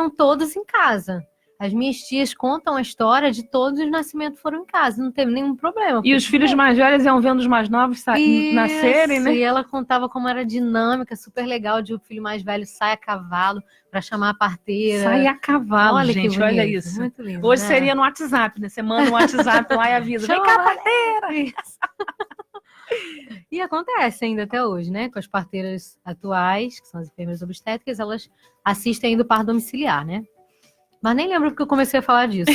foram todos em casa. As minhas tias contam a história de todos os nascimentos foram em casa, não teve nenhum problema. E os filhos mais velhos iam vendo os mais novos nascerem, né? E ela contava como era dinâmica, super legal, de o filho mais velho sai a cavalo para chamar a parteira. Sai a cavalo, Olha gente, que bonito, olha isso. Muito lindo, Hoje né? seria no WhatsApp, né? Você manda um WhatsApp lá e avisa, vem cá, parteira! E acontece ainda até hoje, né? Com as parteiras atuais, que são as enfermeiras obstétricas, elas assistem ainda o parto domiciliar, né? Mas nem lembro porque eu comecei a falar disso.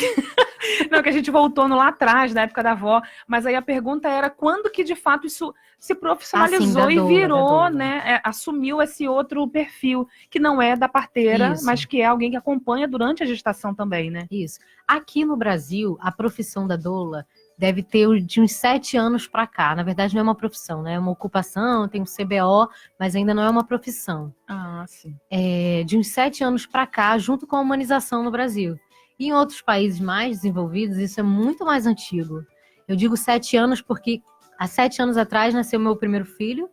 Não, que a gente voltou no lá atrás, na época da avó, mas aí a pergunta era quando que de fato isso se profissionalizou e virou, né? Assumiu esse outro perfil, que não é da parteira, mas que é alguém que acompanha durante a gestação também, né? Isso. Aqui no Brasil, a profissão da doula deve ter de uns 7 anos para cá. Na verdade, não é uma profissão, né? É uma ocupação, tem um CBO, mas ainda não é uma profissão. Ah, sim. De uns 7 anos para cá, junto com a humanização no Brasil. E em outros países mais desenvolvidos, isso é muito mais antigo. Eu digo 7 anos porque há 7 anos atrás nasceu meu primeiro filho,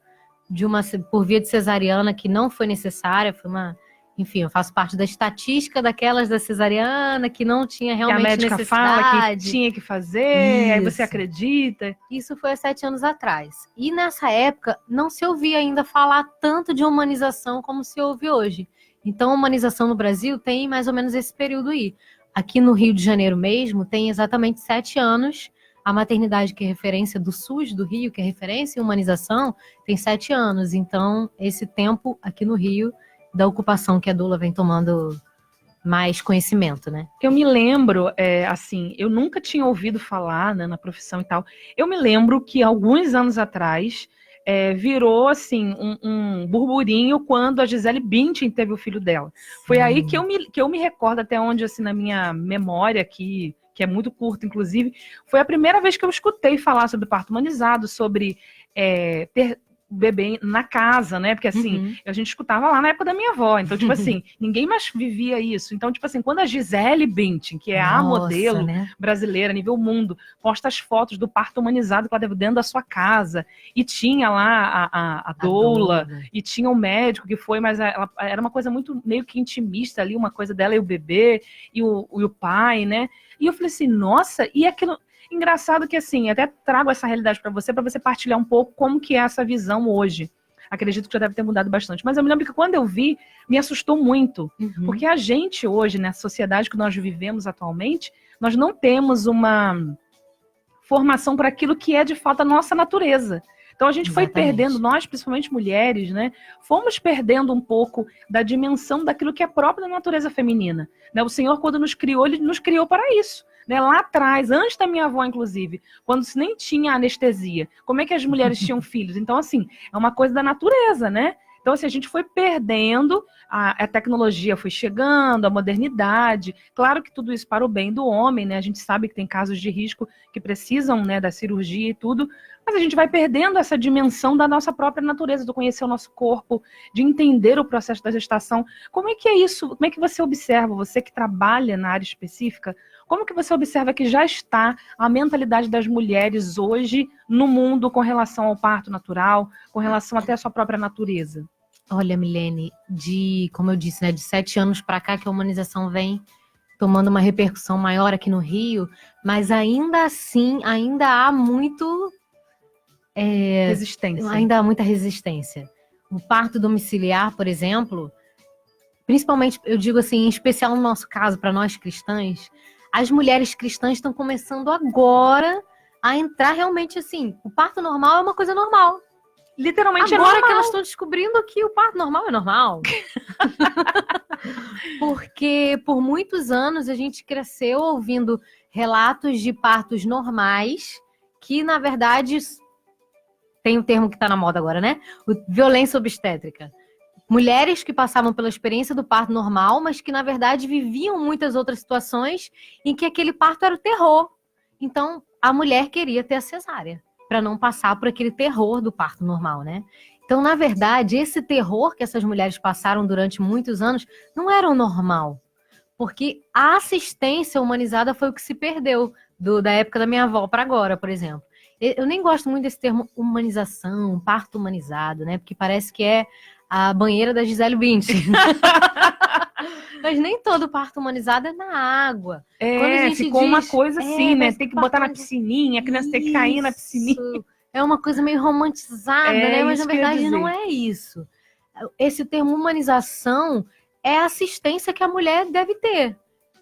por via de cesariana, que não foi necessária, foi uma... Enfim, eu faço parte da estatística daquelas da cesariana que não tinha realmente necessidade. Que a médica fala que tinha que fazer, aí você acredita. Isso foi há 7 anos atrás. E nessa época, não se ouvia ainda falar tanto de humanização como se ouve hoje. Então, a humanização no Brasil tem mais ou menos esse período aí. Aqui no Rio de Janeiro mesmo, tem exatamente 7 anos. A maternidade, que é referência do SUS do Rio, que é referência em humanização, tem 7 anos. Então, esse tempo aqui no Rio, da ocupação que a doula vem tomando mais conhecimento, né? Eu me lembro, assim, eu nunca tinha ouvido falar, né, na profissão e tal. Eu me lembro que alguns anos atrás virou, assim, um burburinho quando a Gisele Bündchen teve o filho dela. Foi aí que eu me recordo, até onde, assim, na minha memória aqui, que é muito curta, inclusive, foi a primeira vez que eu escutei falar sobre parto humanizado, sobre ter bebê na casa, né? Porque assim, a gente escutava lá na época da minha avó. Então, tipo assim, ninguém mais vivia isso. Então, tipo assim, quando a Gisele Bündchen, que é a modelo brasileira a nível mundo, posta as fotos do parto humanizado que ela teve dentro da sua casa, e tinha lá a doula, e tinha o médico que foi, mas era uma coisa muito meio que intimista ali, uma coisa dela e o bebê, e o pai, né? E eu falei assim, nossa, e aquilo... Engraçado que, assim, até trago essa realidade para você partilhar um pouco como que é essa visão hoje. Acredito que já deve ter mudado bastante. Mas eu me lembro que quando eu vi, me assustou muito. Porque a gente hoje, na sociedade que nós vivemos atualmente, nós não temos uma formação para aquilo que é, de fato, a nossa natureza. Então a gente foi perdendo, nós, principalmente mulheres, né, fomos perdendo um pouco da dimensão daquilo que é próprio da natureza feminina. Né? O Senhor, quando nos criou, Ele nos criou para isso. Né, lá atrás, antes da minha avó, inclusive, quando se nem tinha anestesia, como é que as mulheres tinham filhos? Então, assim, é uma coisa da natureza, né? Então, assim, a gente foi perdendo, a tecnologia foi chegando, a modernidade. Claro que tudo isso para o bem do homem, né? A gente sabe que tem casos de risco que precisam, né, da cirurgia e tudo, mas a gente vai perdendo essa dimensão da nossa própria natureza, do conhecer o nosso corpo, de entender o processo da gestação. Como é que é isso? Como é que você observa, você que trabalha na área específica, como que você observa que já está a mentalidade das mulheres hoje no mundo com relação ao parto natural, com relação até à sua própria natureza? Olha, Milene, como eu disse, né, de 7 anos para cá que a humanização vem tomando uma repercussão maior aqui no Rio, mas ainda assim, ainda há muito... resistência. Ainda há muita resistência. O parto domiciliar, por exemplo, principalmente, eu digo assim, em especial no nosso caso, para nós cristãs, as mulheres cristãs estão começando agora a entrar realmente assim. O parto normal é uma coisa normal. Literalmente agora é normal. Que elas estão descobrindo que o parto normal é normal. Porque por muitos anos a gente cresceu ouvindo relatos de partos normais que, na verdade, tem um termo que está na moda agora, né? Violência obstétrica. Mulheres que passavam pela experiência do parto normal, mas que, na verdade, viviam muitas outras situações em que aquele parto era o terror. Então, a mulher queria ter a cesárea, para não passar por aquele terror do parto normal, né? Então, na verdade, esse terror que essas mulheres passaram durante muitos anos não era o normal. Porque a assistência humanizada foi o que se perdeu da época da minha avó para agora, por exemplo. Eu nem gosto muito desse termo humanização, parto humanizado, né? Porque parece que é a banheira da Gisele Bündchen. Mas nem todo parto humanizado é na água. Quando a gente ficou uma coisa assim, né? mas Tem que parto botar na humanizado- piscininha, a criança tem que cair na piscininha. Isso. É uma coisa meio romantizada, É né? Mas na isso que eu ia verdade não dizer. é isso. Esse termo humanização é a assistência que a mulher deve ter.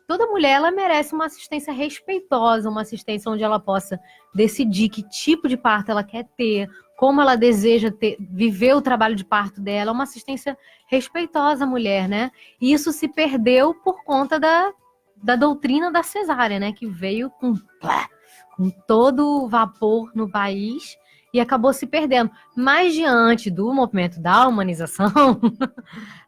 Toda mulher, ela merece uma assistência respeitosa, uma assistência onde ela possa decidir que tipo de parto ela quer ter, como ela deseja viver o trabalho de parto dela, uma assistência respeitosa à mulher, né? E isso se perdeu por conta da doutrina da cesárea, né? Que veio com todo o vapor no país e acabou se perdendo. Mas diante do movimento da humanização,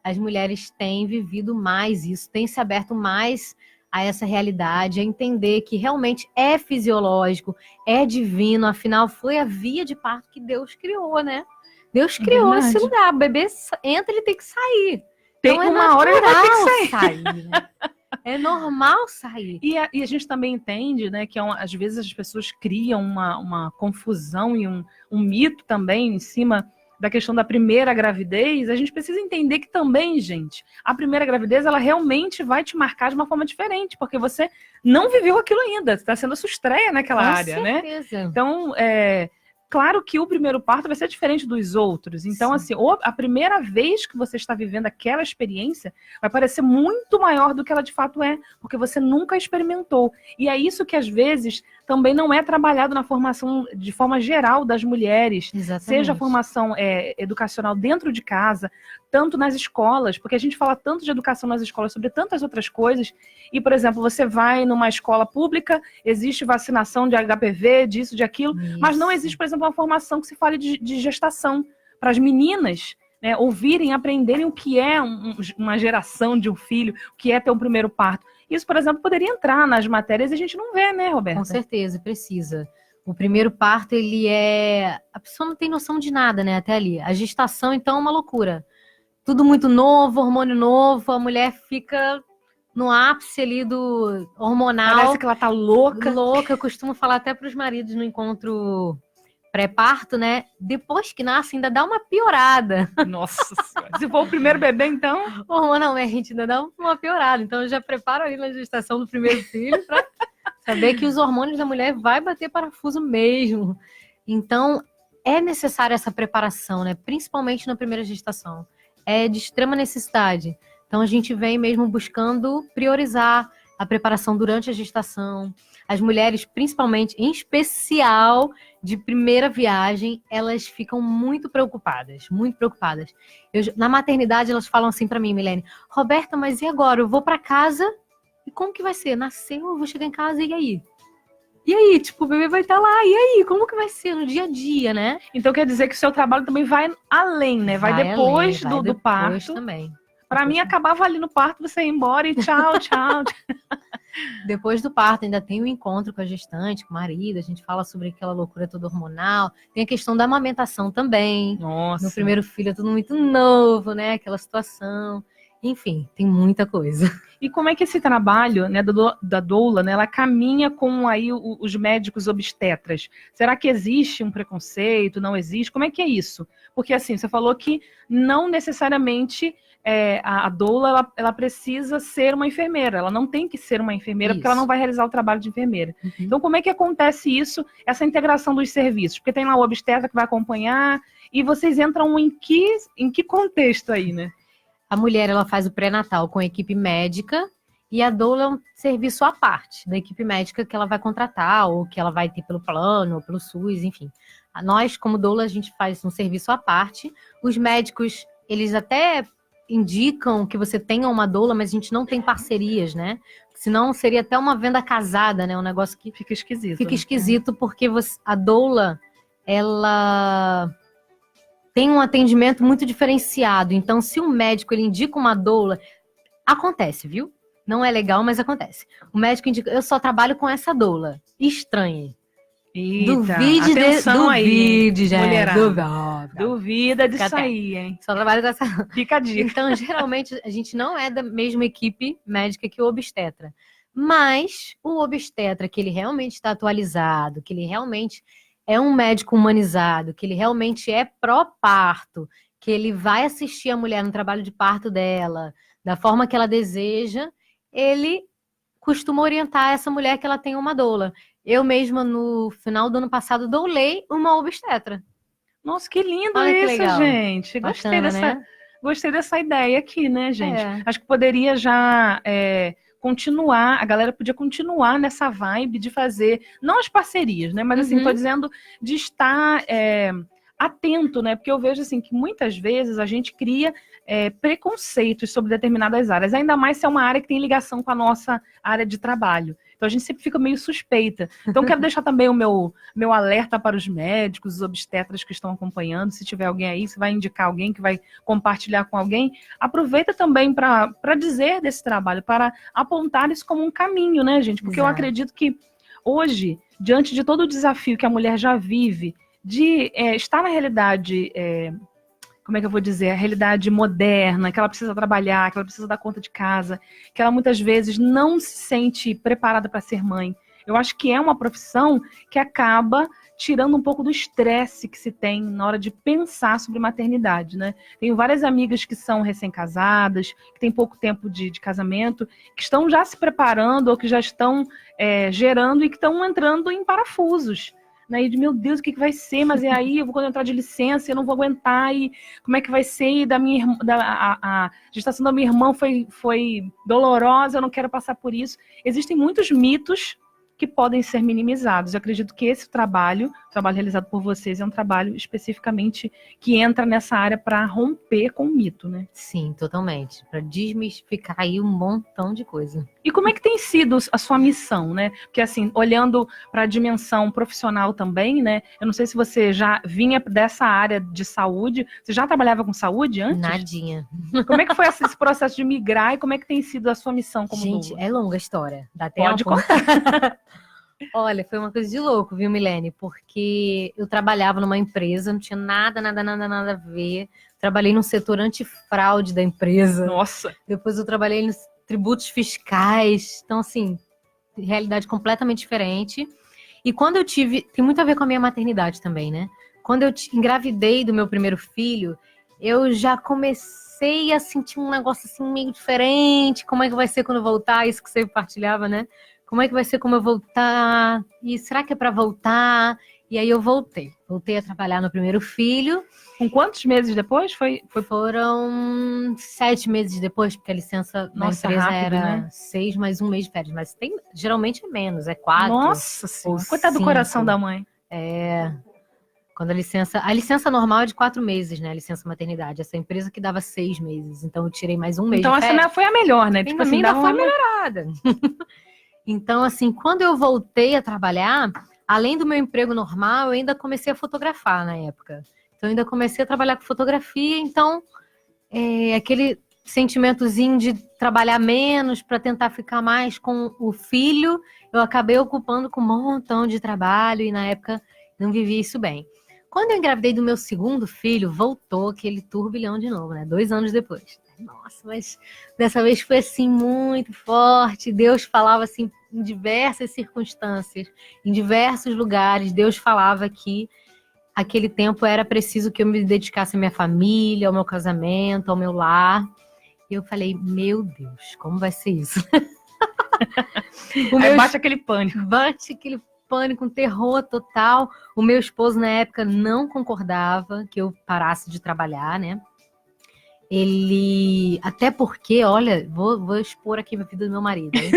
as mulheres têm vivido mais isso, têm se aberto mais a essa realidade, a entender que realmente é fisiológico, é divino, afinal foi a via de parto que Deus criou, né? Deus criou esse Verdade. lugar, o bebê entra, ele tem que sair. Tem Então é uma hora ele vai ter que sair. né? É normal sair. E a gente também entende, né, que às vezes as pessoas criam uma confusão e um mito também em cima da questão da primeira gravidez. A gente precisa entender que também, gente, a primeira gravidez, ela realmente vai te marcar de uma forma diferente, porque você não viveu aquilo ainda, está sendo a sua estreia naquela área, né? Então, claro que o primeiro parto vai ser diferente dos outros. Então, Sim. assim, a primeira vez que você está vivendo aquela experiência vai parecer muito maior do que ela de fato é, porque você nunca experimentou. E é isso que, às vezes, também não é trabalhado na formação de forma geral das mulheres. Exatamente. Seja a formação educacional dentro de casa, tanto nas escolas, porque a gente fala tanto de educação nas escolas sobre tantas outras coisas. E, por exemplo, você vai numa escola pública, existe vacinação de HPV, disso, de aquilo, mas não existe, por exemplo, uma formação que se fale de gestação para as meninas, né, ouvirem, aprenderem o que é uma geração de um filho, o que é ter um primeiro parto. Isso, por exemplo, poderia entrar nas matérias e a gente não vê, né, Roberta? Com certeza, precisa. O primeiro parto, ele a pessoa não tem noção de nada, né, até ali. A gestação, então, é uma loucura. Tudo muito novo, hormônio novo, a mulher fica no ápice ali do hormonal. Parece que ela tá louca. Louca, eu costumo falar até para os maridos no encontro pré-parto, né? Depois que nasce, ainda dá uma piorada. Nossa Senhora. Se for o primeiro bebê, então... Hormonalmente, ainda dá uma piorada. Então, eu já preparo ali na gestação do primeiro filho para saber que os hormônios da mulher vai bater parafuso mesmo. Então, é necessária essa preparação, né? Principalmente na primeira gestação. É de extrema necessidade. Então, a gente vem mesmo buscando priorizar a preparação durante a gestação. As mulheres, principalmente, em especial de primeira viagem, elas ficam muito preocupadas, muito preocupadas. Na maternidade, elas falam assim para mim, Milene: Roberta, mas e agora? Eu vou para casa e como que vai ser? Nasceu, eu vou chegar em casa e aí? E aí, tipo, o bebê vai estar lá, e aí? Como que vai ser no dia a dia, né? Então quer dizer que o seu trabalho também vai além, né? Vai depois além, do parto. Também. Para mim, acabava ali no parto, você ia embora e tchau, tchau. Depois do parto, ainda tem o encontro com a gestante, com o marido, a gente fala sobre aquela loucura toda hormonal. Tem a questão da amamentação também. Nossa. No primeiro filho é tudo muito novo, né? Aquela situação. Enfim, tem muita coisa. E como é que esse trabalho, né, da doula, né, ela caminha com aí os médicos obstetras? Será que existe um preconceito? Não existe? Como é que é isso? Porque assim, você falou que não necessariamente a doula ela precisa ser uma enfermeira. Ela não tem que ser uma enfermeira, porque ela não vai realizar o trabalho de enfermeira. Uhum. Então, como é que acontece isso, essa integração dos serviços? Porque tem lá o obstetra que vai acompanhar, e vocês entram em que contexto aí, né? A mulher, ela faz o pré-natal com a equipe médica e a doula é um serviço à parte da equipe médica que ela vai contratar ou que ela vai ter pelo plano ou pelo SUS, enfim. Nós, como doula, a gente faz um serviço à parte. Os médicos, eles até indicam que você tenha uma doula, mas a gente não tem parcerias, né? Senão seria até uma venda casada, né? Um negócio que fica esquisito. Fica esquisito porque a doula, ela tem um atendimento muito diferenciado. Então, se um médico ele indica uma doula, acontece, viu? Não é legal, mas acontece. O médico indica, eu só trabalho com essa doula. Estranhe. Eita, duvide gente. Duvida disso aí, hein? Só trabalho com essa. Fica a dica. Então, geralmente, a gente não é da mesma equipe médica que o obstetra. Mas o obstetra, que ele realmente está atualizado, que ele realmente é um médico humanizado, que ele realmente é pró-parto, que ele vai assistir a mulher no trabalho de parto dela, da forma que ela deseja, ele costuma orientar essa mulher que ela tem uma doula. Eu mesma, no final do ano passado, doulei uma obstetra. Nossa, que lindo Olha que isso, legal. gente. Bacana, né? Gostei dessa ideia aqui, né, gente? É. Acho que poderia já continuar, a galera podia continuar nessa vibe de fazer, não as parcerias, né? Mas assim, tô dizendo de estar atento, né? Porque eu vejo assim que muitas vezes a gente cria preconceitos sobre determinadas áreas, ainda mais se é uma área que tem ligação com a nossa área de trabalho. Então a gente sempre fica meio suspeita. Então quero deixar também o meu alerta para os médicos, os obstetras que estão acompanhando. Se tiver alguém aí, se vai indicar alguém, que vai compartilhar com alguém, aproveita também para dizer desse trabalho, para apontar isso como um caminho, né, gente? Porque eu acredito que hoje, diante de todo o desafio que a mulher já vive, de estar na realidade, como é que eu vou dizer, a realidade moderna, que ela precisa trabalhar, que ela precisa dar conta de casa, que ela muitas vezes não se sente preparada para ser mãe. Eu acho que é uma profissão que acaba tirando um pouco do estresse que se tem na hora de pensar sobre maternidade, né? Tenho várias amigas que são recém-casadas, que têm pouco tempo de casamento, que estão já se preparando ou que já estão gerando e que estão entrando em parafusos. E de, meu Deus, o que vai ser? Mas e aí, quando eu entrar de licença, eu não vou aguentar, e como é que vai ser? E da minha irmã, a gestação da minha irmã foi dolorosa, eu não quero passar por isso. Existem muitos mitos que podem ser minimizados. Eu acredito que esse trabalho realizado por vocês, é um trabalho especificamente que entra nessa área para romper com o mito, né? Sim, totalmente. Para desmistificar aí um montão de coisa. E como é que tem sido a sua missão, né? Porque assim, olhando para a dimensão profissional também, né? Eu não sei se você já vinha dessa área de saúde. Você já trabalhava com saúde antes? Nadinha. Como é que foi esse processo de migrar e como é que tem sido a sua missão como Gente, doula? é longa a história. Dá tempo? Pode contar. Olha, foi uma coisa de louco, viu, Milene? Porque eu trabalhava numa empresa, não tinha nada a ver. Trabalhei no setor antifraude da empresa. Nossa! Depois eu trabalhei nos tributos fiscais. Então, assim, realidade completamente diferente. E quando eu tive... Tem muito a ver com a minha maternidade também, né? Quando eu engravidei do meu primeiro filho, eu já comecei a sentir um negócio assim meio diferente. Como é que vai ser quando eu voltar? Isso que você partilhava, né? Como é que vai ser como eu voltar? E será que é para voltar? E aí eu voltei. Voltei a trabalhar no primeiro filho. Com quantos meses depois? Foram 7 meses depois, porque a licença da empresa rápido, era né? 6 mais 1 mês de férias. Mas geralmente é menos, é 4. Nossa Senhora, coitado do 5. coração da mãe. Quando a licença normal é de 4 meses, né? A licença maternidade. Essa empresa que dava 6 meses. Então eu tirei mais 1 mês então de férias. Essa foi a melhor, né? Tipo assim, ainda foi melhorada. Então, assim, quando eu voltei a trabalhar, além do meu emprego normal, eu ainda comecei a fotografar na época. Então, eu ainda comecei a trabalhar com fotografia. Então, aquele sentimentozinho de trabalhar menos para tentar ficar mais com o filho, eu acabei ocupando com um montão de trabalho e, na época, não vivi isso bem. Quando eu engravidei do meu segundo filho, voltou aquele turbilhão de novo, né? 2 anos depois. Nossa, mas dessa vez foi assim muito forte. Deus falava assim em diversas circunstâncias, em diversos lugares. Deus falava que aquele tempo era preciso que eu me dedicasse à minha família, ao meu casamento, ao meu lar. E eu falei, meu Deus, como vai ser isso? Bate aquele pânico. Bate aquele pânico, um terror total. O meu esposo na época não concordava que eu parasse de trabalhar, né? Ele, até porque, olha, vou expor aqui a vida do meu marido. Hein?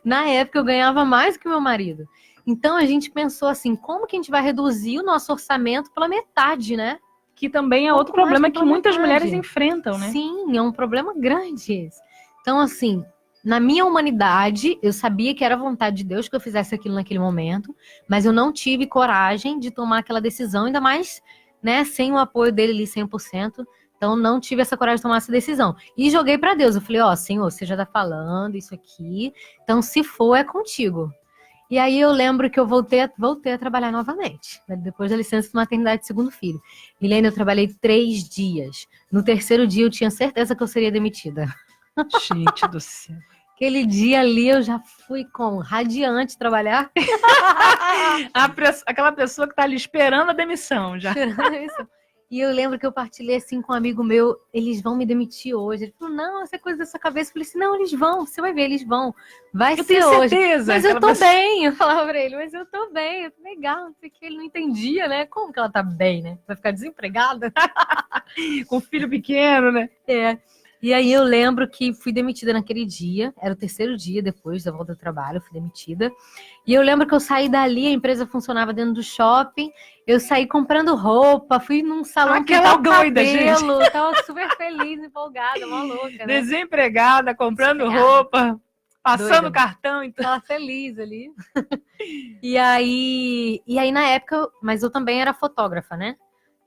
Na época eu ganhava mais que o meu marido. Então a gente pensou assim, como que a gente vai reduzir o nosso orçamento pela metade, né? Que também é outro problema que muitas mulheres enfrentam, né? Sim, é um problema grande esse. Então, assim, na minha humanidade, eu sabia que era vontade de Deus que eu fizesse aquilo naquele momento, mas eu não tive coragem de tomar aquela decisão, ainda mais, né, sem o apoio dele ali 100%. Então, não tive essa coragem de tomar essa decisão. E joguei para Deus. Eu falei, Senhor, você já tá falando isso aqui. Então, se for, é contigo. E aí, eu lembro que eu voltei a trabalhar novamente. Né, depois da licença de maternidade do segundo filho. Milene, eu trabalhei 3 dias. No 3º dia, eu tinha certeza que eu seria demitida. Gente do céu. Aquele dia ali, eu já fui radiante trabalhar. Aquela pessoa que tá ali esperando a demissão já. E eu lembro que eu partilhei assim com um amigo meu, eles vão me demitir hoje. Ele falou, não, essa é coisa da sua cabeça. Eu falei assim, não, eles vão, você vai ver, eles vão. Vai ser hoje. Certeza. Mas eu tô bem, eu falava pra ele, mas eu tô bem, eu tô legal, não sei o que, ele não entendia, né? Como que ela tá bem, né? Vai ficar desempregada? Com filho pequeno, né? É. E aí eu lembro que fui demitida naquele dia, era o 3º dia depois da volta do trabalho, eu fui demitida. E eu lembro que eu saí dali, a empresa funcionava dentro do shopping, eu saí comprando roupa, fui num salão Aquela pintar o doida, cabelo, tava super feliz, empolgada, maluca, né? Desempregada, comprando roupa, passando Doida. Cartão. Então... Tava feliz ali. E aí na época, mas eu também era fotógrafa, né?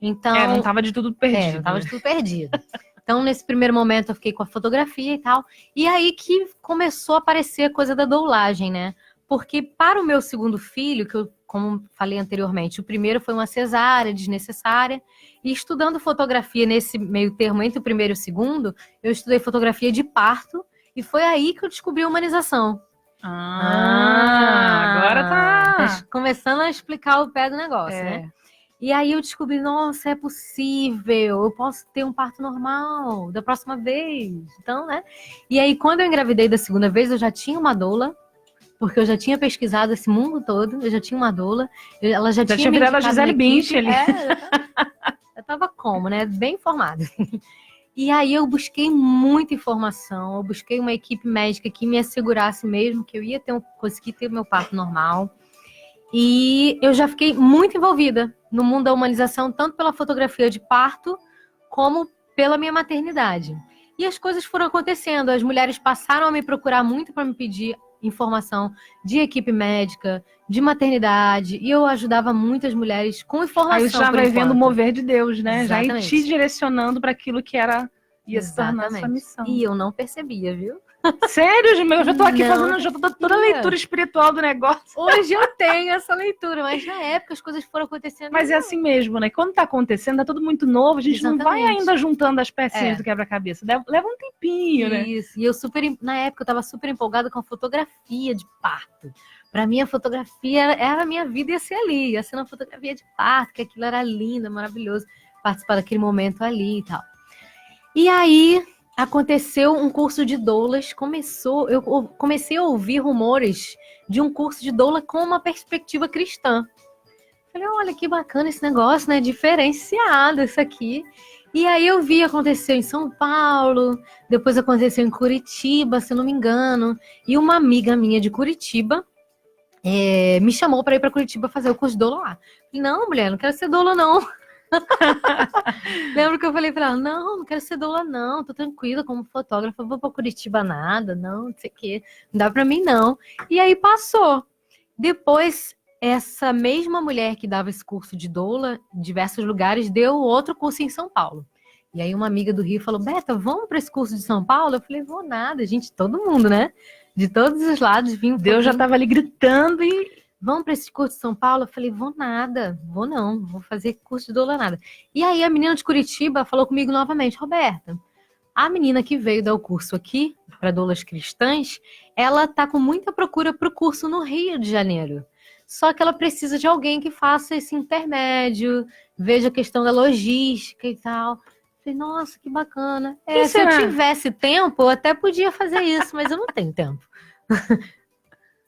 Então... não tava de tudo perdido. não tava de tudo perdido. Então, nesse primeiro momento, eu fiquei com a fotografia e tal. E aí que começou a aparecer a coisa da doulagem, né? Porque para o meu segundo filho, que eu, como falei anteriormente, o primeiro foi uma cesárea desnecessária. E estudando fotografia nesse meio termo entre o primeiro e o segundo, eu estudei fotografia de parto. E foi aí que eu descobri a humanização. Agora tá começando a explicar o pé do negócio, né? E aí eu descobri, nossa, é possível, eu posso ter um parto normal da próxima vez. Então, né? E aí, quando eu engravidei da segunda vez, eu já tinha uma doula, porque eu já tinha pesquisado esse mundo todo, eu já tinha uma doula, ela já tinha virado a Gisele Bündchen ali. Eu tava como, né? Bem informada. E aí eu busquei muita informação, eu busquei uma equipe médica que me assegurasse mesmo que eu ia conseguir ter o meu parto normal. E eu já fiquei muito envolvida no mundo da humanização, tanto pela fotografia de parto, como pela minha maternidade. E as coisas foram acontecendo, as mulheres passaram a me procurar muito para me pedir informação de equipe médica, de maternidade, e eu ajudava muitas mulheres com informação. Aí já vai vendo o mover de Deus, né? Exatamente. Já ir te direcionando para aquilo que ia se tornar sua missão. E eu não percebia, viu? Sério, eu já tô aqui já tô toda a leitura espiritual do negócio. Hoje eu tenho essa leitura, mas na época as coisas foram acontecendo. Mas é assim mesmo, né? Quando tá acontecendo, tá tudo muito novo, a gente não vai ainda juntando as pecinhas do quebra-cabeça. Leva um tempinho, né? Isso, e eu na época eu tava super empolgada com a fotografia de parto. Pra mim a fotografia era a minha vida, ia ser ali, ia ser na fotografia de parto, que aquilo era lindo, maravilhoso, participar daquele momento ali e tal. E aí aconteceu um curso de doulas, eu comecei a ouvir rumores de um curso de doula com uma perspectiva cristã. Falei, olha que bacana esse negócio, né? Diferenciado isso aqui. E aí eu vi, aconteceu em São Paulo, depois aconteceu em Curitiba, se eu não me engano. E uma amiga minha de Curitiba me chamou para ir para Curitiba fazer o curso de doula lá. Falei, não, mulher, não quero ser doula, não. Lembro que eu falei pra ela, não quero ser doula não, tô tranquila como fotógrafa, vou pra Curitiba nada, não sei o que, não dá pra mim não. E aí passou. Depois, essa mesma mulher que dava esse curso de doula em diversos lugares, deu outro curso em São Paulo. E aí uma amiga do Rio falou, Beta, vamos pra esse curso de São Paulo? Eu falei, vou nada, gente, todo mundo, né? De todos os lados, Deus já tava ali gritando e... Vamos para esse curso de São Paulo? Eu falei, vou nada, vou não, vou fazer curso de doula nada. E aí a menina de Curitiba falou comigo novamente, Roberta, a menina que veio dar o curso aqui, para doulas cristãs, ela tá com muita procura para o curso no Rio de Janeiro. Só que ela precisa de alguém que faça esse intermédio, veja a questão da logística e tal. Eu falei, nossa, que bacana. Se eu tivesse tempo, eu até podia fazer isso, mas eu não tenho tempo.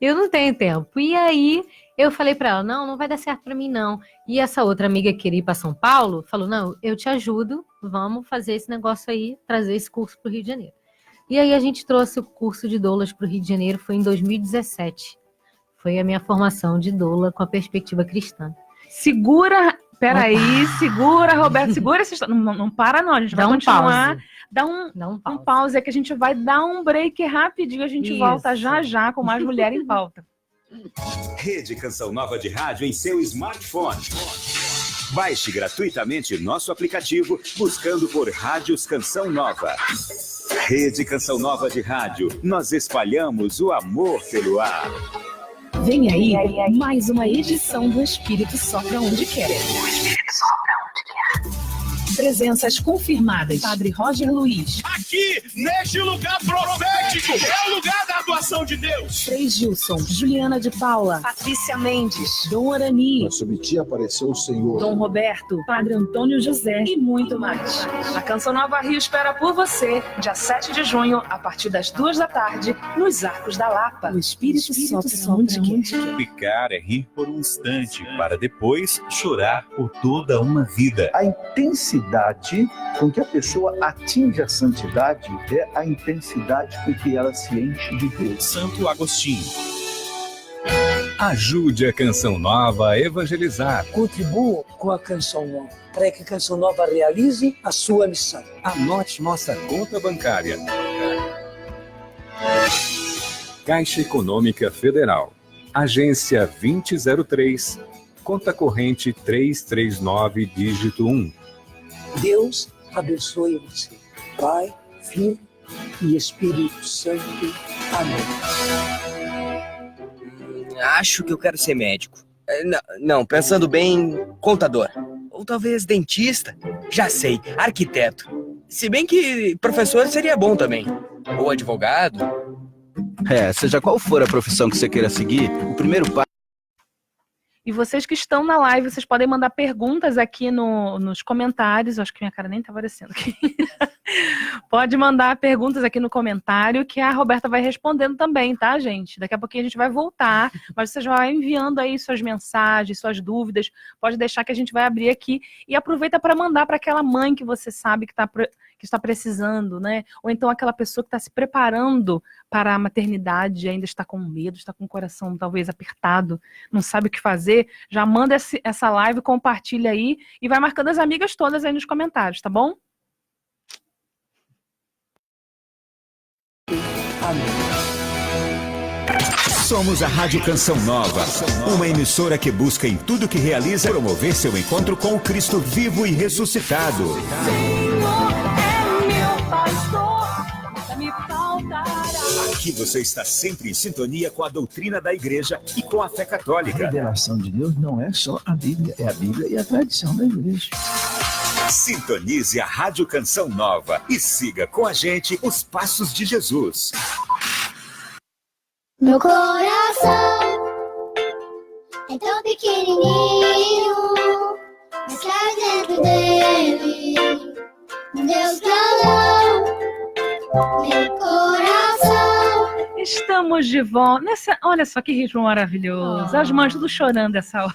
Eu não tenho tempo. E aí, eu falei pra ela, não vai dar certo pra mim, não. E essa outra amiga que queria ir pra São Paulo, falou, não, eu te ajudo, vamos fazer esse negócio aí, trazer esse curso pro Rio de Janeiro. E aí, a gente trouxe o curso de doulas pro Rio de Janeiro, foi em 2017. Foi a minha formação de doula com a perspectiva cristã. Segura, segura, Roberto, segura essa história. Não para não, a gente vai continuar. Dá um pause, é que a gente vai dar um break rapidinho, a gente volta já com mais Mulher em Pauta. Rede Canção Nova de Rádio em seu smartphone. Baixe gratuitamente nosso aplicativo buscando por Rádios Canção Nova. Rede Canção Nova de Rádio, nós espalhamos o amor pelo ar. Vem aí mais uma edição do Espírito Sopra Onde Quer. O Espírito Sopra Onde Quer. Presenças confirmadas. Padre Roger Luiz. Aqui, neste lugar profético, é o lugar da doação. revelação de Deus. Frei Gilson, Juliana de Paula, Patrícia Mendes, Dom Arani, Na Subiti apareceu o Senhor. Dom Roberto, Padre Antônio José e muito mais. A Canção Nova Rio espera por você, dia 7 de junho, a partir das 2 da tarde, nos Arcos da Lapa. O Espírito sopra onde quer. Ficar é rir por um instante, para depois chorar por toda uma vida. A intensidade com que a pessoa atinge a santidade é a intensidade com que ela se enche de Deus. Santo Agostinho. Ajude a Canção Nova a evangelizar. Contribua com a Canção Nova, para que a Canção Nova realize a sua missão. Anote nossa conta bancária. Caixa Econômica Federal. Agência 2003. Conta corrente 339, dígito 1. Deus abençoe você. Pai, Filho e Espírito Santo. Amém. Acho que eu quero ser médico. Não, pensando bem, contador. Ou talvez dentista. Já sei, arquiteto. Se bem que professor seria bom também. Ou advogado. Seja qual for a profissão que você queira seguir, o primeiro passo. E vocês que estão na live, vocês podem mandar perguntas aqui nos comentários. Acho que minha cara nem tá aparecendo aqui. Pode mandar perguntas aqui no comentário que a Roberta vai respondendo também, tá, gente? Daqui a pouquinho a gente vai voltar, mas vocês vão enviando aí suas mensagens, suas dúvidas. Pode deixar que a gente vai abrir aqui. E aproveita para mandar para aquela mãe que você sabe que está precisando, né? Ou então aquela pessoa que está se preparando para a maternidade, ainda está com medo, está com o coração talvez apertado, não sabe o que fazer. Já manda essa live, compartilha aí e vai marcando as amigas todas aí nos comentários, tá bom? Somos a Rádio Canção Nova, uma emissora que busca em tudo que realiza promover seu encontro com o Cristo vivo e ressuscitado. Aqui você está sempre em sintonia com a doutrina da igreja e com a fé católica. A revelação de Deus não é só a Bíblia, é a Bíblia e a tradição da igreja. Sintonize a Rádio Canção Nova e siga com a gente os passos de Jesus. Meu coração é tão pequenininho, mas cai dentro dele um Deus grandão. Meu coração. Estamos de volta. Olha só que ritmo maravilhoso. As mães tudo chorando essa hora.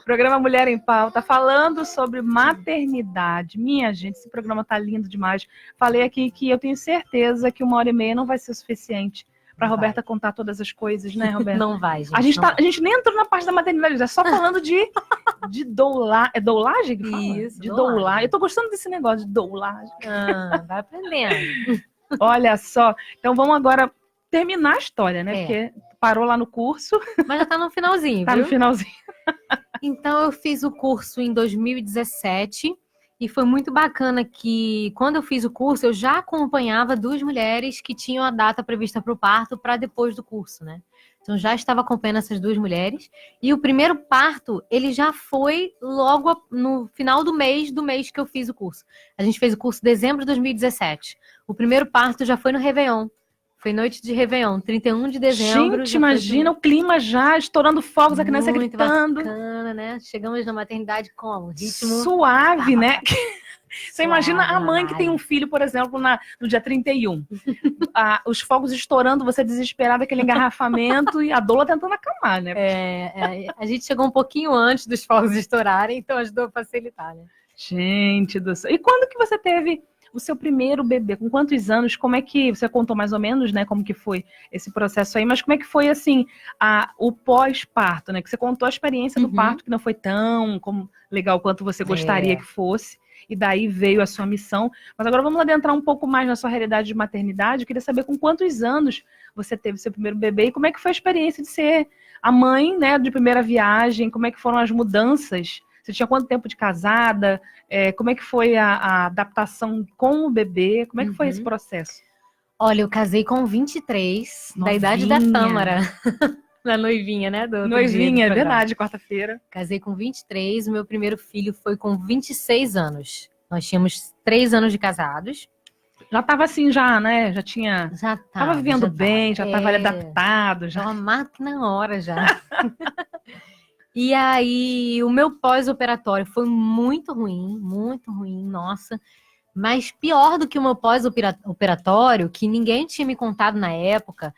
Programa Mulher em Pauta, falando sobre maternidade. Minha gente, esse programa tá lindo demais. Falei aqui que eu tenho certeza que 1h30 não vai ser o suficiente para Roberta contar todas as coisas, né, Roberta? Não vai, gente. A gente nem entrou na parte da maternidade, é só falando de doular. É doulagem que fala? Isso, de doular. Eu tô gostando desse negócio de doulagem. Vai aprendendo. Olha só. Então vamos agora terminar a história, né? Porque parou lá no curso. Mas já tá no finalzinho, Tá viu? no finalzinho. Então eu fiz o curso em 2017 e foi muito bacana que quando eu fiz o curso eu já acompanhava 2 mulheres que tinham a data prevista para o parto para depois do curso, né? Então já estava acompanhando essas 2 mulheres e o primeiro parto ele já foi logo no final do mês que eu fiz o curso. A gente fez o curso em dezembro de 2017. O primeiro parto já foi no Réveillon. Foi noite de Réveillon, 31 de dezembro. Gente, imagina o clima já, estourando fogos, a criança muito gritando. Bacana, né? Chegamos na maternidade como? Ritmo suave, né? Você imagina a mãe que Suave. tem um filho, por exemplo, no dia 31. Os fogos estourando, você desesperada, aquele engarrafamento e a doula tentando acalmar, né? A gente chegou um pouquinho antes dos fogos estourarem, então ajudou a facilitar, né? Gente do céu. E quando que você teve o seu primeiro bebê? Com quantos anos? Como é que... Você contou mais ou menos, né? Como que foi esse processo aí. Mas como é que foi, assim, o pós-parto, né? Que você contou a experiência do parto, que não foi tão legal quanto você gostaria que fosse. E daí veio a sua missão. Mas agora vamos adentrar um pouco mais na sua realidade de maternidade. Eu queria saber com quantos anos você teve seu primeiro bebê e como é que foi a experiência de ser a mãe, né? De primeira viagem. Como é que foram as mudanças? Você tinha quanto tempo de casada? Como é que foi a adaptação com o bebê? Como é que foi esse processo? Olha, eu casei com 23, Novinha. da idade da Tâmara. Da noivinha, né? Noivinha, é verdade, quarta-feira. Casei com 23, o meu primeiro filho foi com 26 anos. Nós tínhamos 3 anos de casados. Já tava assim, já, né? Já tinha. Já Tava vivendo já bem, já tava É. adaptado, Já já. uma máquina na hora já. E aí, o meu pós-operatório foi muito ruim, nossa. Mas pior do que o meu pós-operatório, que ninguém tinha me contado na época,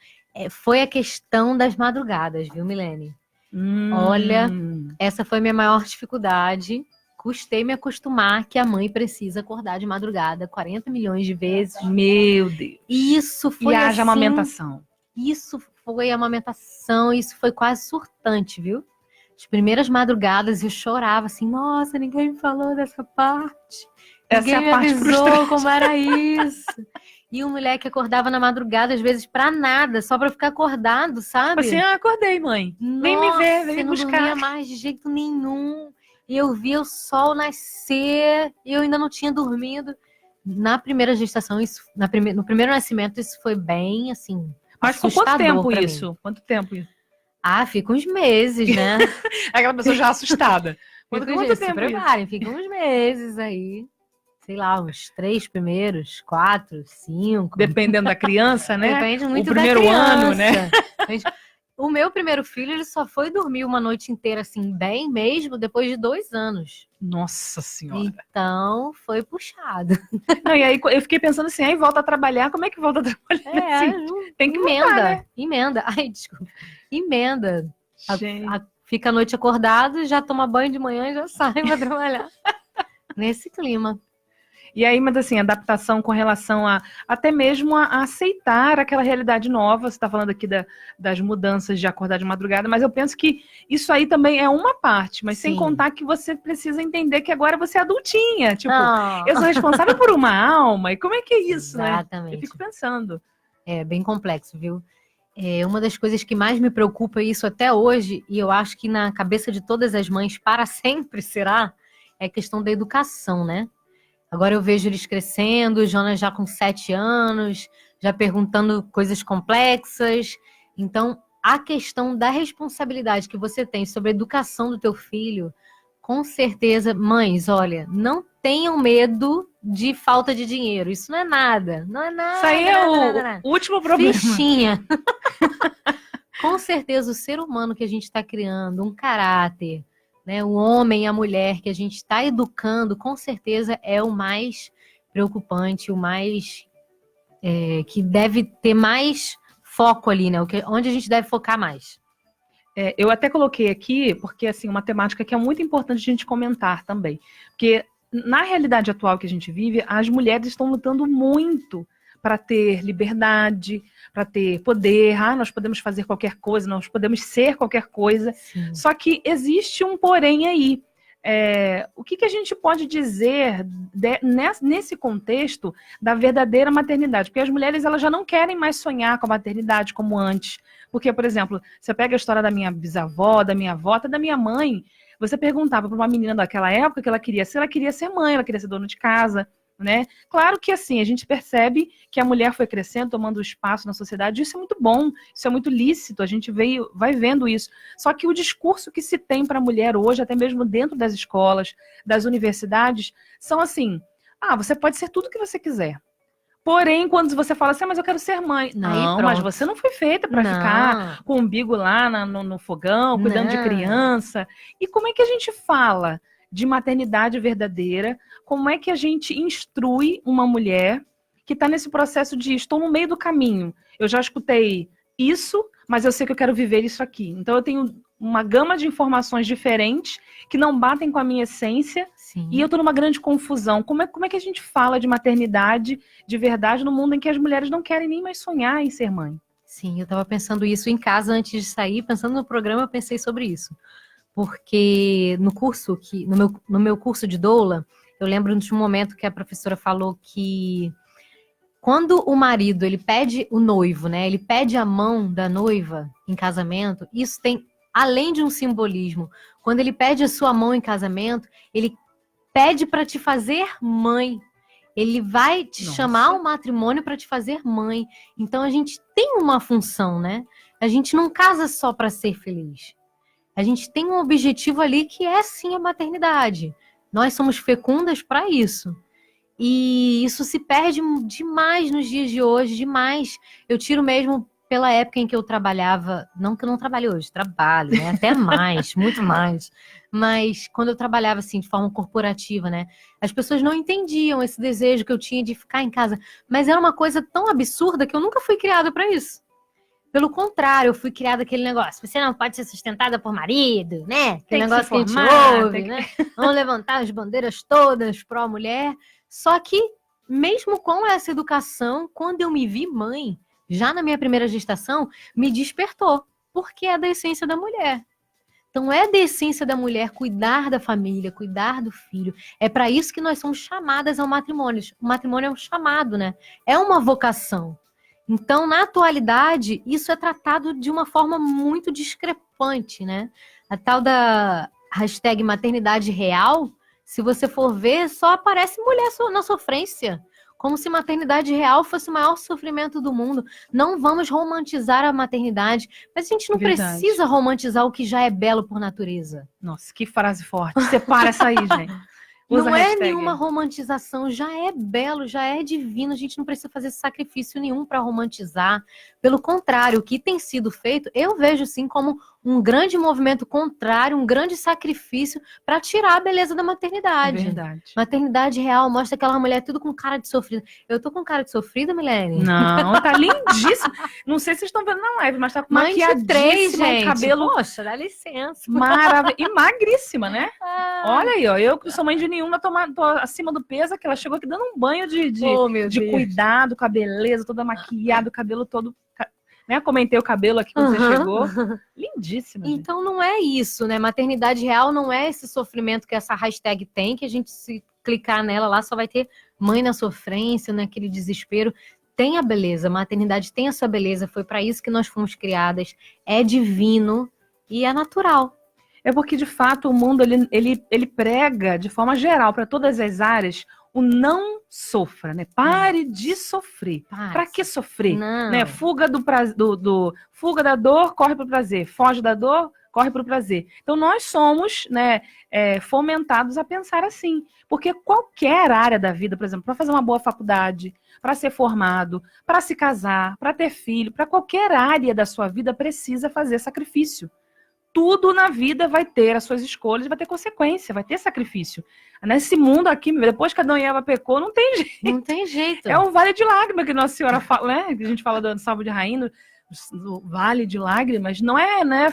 foi a questão das madrugadas, viu, Milene? Olha, essa foi a minha maior dificuldade. Custei me acostumar que a mãe precisa acordar de madrugada 40 milhões de vezes. Meu Deus. E isso foi E haja assim, amamentação. Isso foi amamentação, isso foi quase surtante, viu? As primeiras madrugadas eu chorava assim, nossa, ninguém me falou dessa parte. Essa é Ninguém a me parte avisou frustrante. como era isso. E o moleque acordava na madrugada, às vezes, pra nada, só pra ficar acordado, sabe? Assim, acordei, mãe. Vem me ver, vem me Não buscar. dormia mais de jeito nenhum. E eu via o sol nascer e eu ainda não tinha dormido. Na primeira gestação, no primeiro nascimento, isso foi bem, assim, Mas com quanto assustador tempo pra mim. isso? Quanto tempo isso? Ah, fica uns meses, né? Aquela pessoa já assustada. Fica Quanto se tempo isso? preparem, fica uns meses aí. Sei lá, uns 3 primeiros, 4, 5. Dependendo da criança, né? Depende muito o primeiro da criança. ano, né? O meu primeiro filho, ele só foi dormir uma noite inteira, assim, bem mesmo, depois de 2 anos. Nossa Senhora. Então, foi puxado. Não, e aí eu fiquei pensando assim, aí volta a trabalhar, como é que volta a trabalhar? Assim, tem que emenda, voltar, né? emenda. Ai, desculpa. Emenda. Gente. Fica a noite acordado, já toma banho de manhã e já sai pra trabalhar. Nesse clima. E aí, mas assim, adaptação com relação a até mesmo a aceitar aquela realidade nova. Você está falando aqui das mudanças de acordar de madrugada, mas eu penso que isso aí também é uma parte, mas sem Sim. contar que você precisa entender que agora você é adultinha. Tipo, Ah. eu sou responsável por uma alma, e como é que é isso, Exatamente. né? Eu fico pensando. É bem complexo, viu? Uma das coisas que mais me preocupa isso até hoje, e eu acho que na cabeça de todas as mães para sempre será, é a questão da educação, né? Agora eu vejo eles crescendo, o Jonas já com 7 anos, já perguntando coisas complexas. Então, a questão da responsabilidade que você tem sobre a educação do teu filho, com certeza, mães, olha, não tenham medo de falta de dinheiro. Isso não é nada. Não é nada. Isso aí é o último problema. Fichinha. Com certeza, o ser humano que a gente está criando, um caráter, né, o homem e a mulher que a gente está educando, com certeza é o mais preocupante, o mais que deve ter mais foco ali, né? Onde a gente deve focar mais. Eu até coloquei aqui, porque assim, uma temática que é muito importante a gente comentar também. Porque na realidade atual que a gente vive, as mulheres estão lutando muito para ter liberdade, para ter poder. Nós podemos fazer qualquer coisa, nós podemos ser qualquer coisa. Sim. Só que existe um porém aí. O que a gente pode dizer nesse contexto da verdadeira maternidade? Porque as mulheres elas já não querem mais sonhar com a maternidade como antes. Porque, por exemplo, você pega a história da minha bisavó, da minha avó, até da minha mãe, você perguntava para uma menina daquela época que ela queria ser mãe, ela queria ser dona de casa, né? Claro que assim, a gente percebe que a mulher foi crescendo, tomando espaço na sociedade, isso é muito bom, isso é muito lícito, a gente vai vendo isso. Só que o discurso que se tem para a mulher hoje, até mesmo dentro das escolas, das universidades, são assim, você pode ser tudo que você quiser. Porém, quando você fala assim, mas eu quero ser mãe. Não, mas você não foi feita para ficar com o umbigo lá no fogão, cuidando de criança. E como é que a gente fala de maternidade verdadeira? Como é que a gente instrui uma mulher que está nesse processo de estou no meio do caminho? Eu já escutei isso, mas eu sei que eu quero viver isso aqui. Então eu tenho uma gama de informações diferentes que não batem com a minha essência. Sim. E eu estou numa grande confusão. Como é que a gente fala de maternidade de verdade no mundo em que as mulheres não querem nem mais sonhar em ser mãe? Sim, eu estava pensando isso em casa antes de sair, pensando no programa, eu pensei sobre isso. Porque no meu curso de doula, eu lembro de um momento que a professora falou que quando o marido, ele pede o noivo, né? Ele pede a mão da noiva em casamento, isso tem, além de um simbolismo, quando ele pede a sua mão em casamento, ele pede para te fazer mãe. Ele vai te chamar ao matrimônio para te fazer mãe. Então a gente tem uma função, né? A gente não casa só para ser feliz. A gente tem um objetivo ali que é sim a maternidade. Nós somos fecundas para isso. E isso se perde demais nos dias de hoje, demais. Eu tiro mesmo pela época em que eu trabalhava, não que eu não trabalho hoje, trabalho, né? Até mais, muito mais. Mas quando eu trabalhava assim, de forma corporativa, né? As pessoas não entendiam esse desejo que eu tinha de ficar em casa. Mas era uma coisa tão absurda que eu nunca fui criada para isso. Pelo contrário, eu fui criada aquele negócio. Você não pode ser sustentada por marido, né? Aquele negócio que a gente ouve, né? Vamos levantar as bandeiras todas pró-mulher. Só que, mesmo com essa educação, quando eu me vi mãe, já na minha primeira gestação, me despertou. Porque é da essência da mulher. Então, é da essência da mulher cuidar da família, cuidar do filho. É para isso que nós somos chamadas ao matrimônio. O matrimônio é um chamado, né? É uma vocação. Então, na atualidade, isso é tratado de uma forma muito discrepante, né? A tal da hashtag maternidade real, se você for ver, só aparece mulher na sofrência. Como se maternidade real fosse o maior sofrimento do mundo. Não vamos romantizar a maternidade, mas a gente não precisa romantizar o que já é belo por natureza. Nossa, que frase forte. Separa essa aí, gente. Não é nenhuma romantização, já é belo, já é divino, a gente não precisa fazer sacrifício nenhum para romantizar. Pelo contrário, o que tem sido feito, eu vejo sim como um grande movimento contrário, um grande sacrifício para tirar a beleza da maternidade. É verdade. Maternidade real mostra aquela mulher tudo com cara de sofrida. Eu tô com cara de sofrida, Milene? Não, tá lindíssima. Não sei se vocês estão vendo na live, mas tá com maquiadíssima, gente. Cabelo... Poxa, dá licença. Maravilhosa. E magríssima, né? Olha aí, ó. Eu que não sou mãe de nenhuma, tô acima do peso, que ela chegou aqui dando um banho de cuidado com a beleza, toda maquiada, o cabelo todo... Né? Comentei o cabelo aqui quando você chegou. Lindíssima. Então não é isso, né? Maternidade real não é esse sofrimento que essa hashtag tem, que a gente se clicar nela lá só vai ter mãe na sofrência, naquele desespero. Tem a beleza, a maternidade tem a sua beleza, foi para isso que nós fomos criadas. É divino e é natural. É porque, de fato, o mundo ele prega, de forma geral, para todas as áreas, o não sofra, né? Pare de sofrer. Para que sofrer? Né? Fuga fuga da dor, corre para o prazer. Foge da dor, corre para o prazer. Então, nós somos, né, fomentados a pensar assim. Porque qualquer área da vida, por exemplo, para fazer uma boa faculdade, para ser formado, para se casar, para ter filho, para qualquer área da sua vida, precisa fazer sacrifício. Tudo na vida vai ter as suas escolhas, vai ter consequência, vai ter sacrifício. Nesse mundo aqui, depois que Adão e Eva pecou, não tem jeito. Não tem jeito. É um vale de lágrimas que Nossa Senhora fala, né? Que a gente fala do Salmo de Rainha, do vale de lágrimas. Não é, né,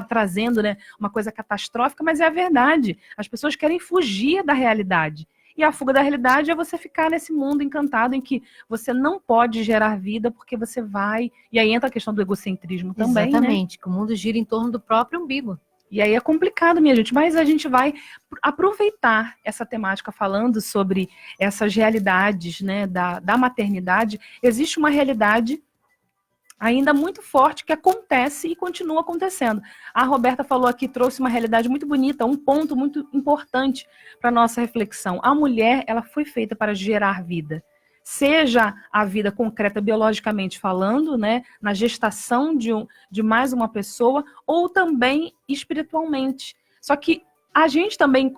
trazendo, né, uma coisa catastrófica, mas é a verdade. As pessoas querem fugir da realidade. E a fuga da realidade é você ficar nesse mundo encantado em que você não pode gerar vida porque você vai... E aí entra a questão do egocentrismo também, exatamente, né? Que o mundo gira em torno do próprio umbigo. E aí é complicado, minha gente, mas a gente vai aproveitar essa temática falando sobre essas realidades, né, da maternidade. Existe uma realidade ainda muito forte que acontece e continua acontecendo. A Roberta falou aqui, trouxe uma realidade muito bonita, um ponto muito importante para a nossa reflexão. A mulher, ela foi feita para gerar vida. Seja a vida concreta biologicamente falando, né, na gestação de mais uma pessoa, ou também espiritualmente. Só que a gente também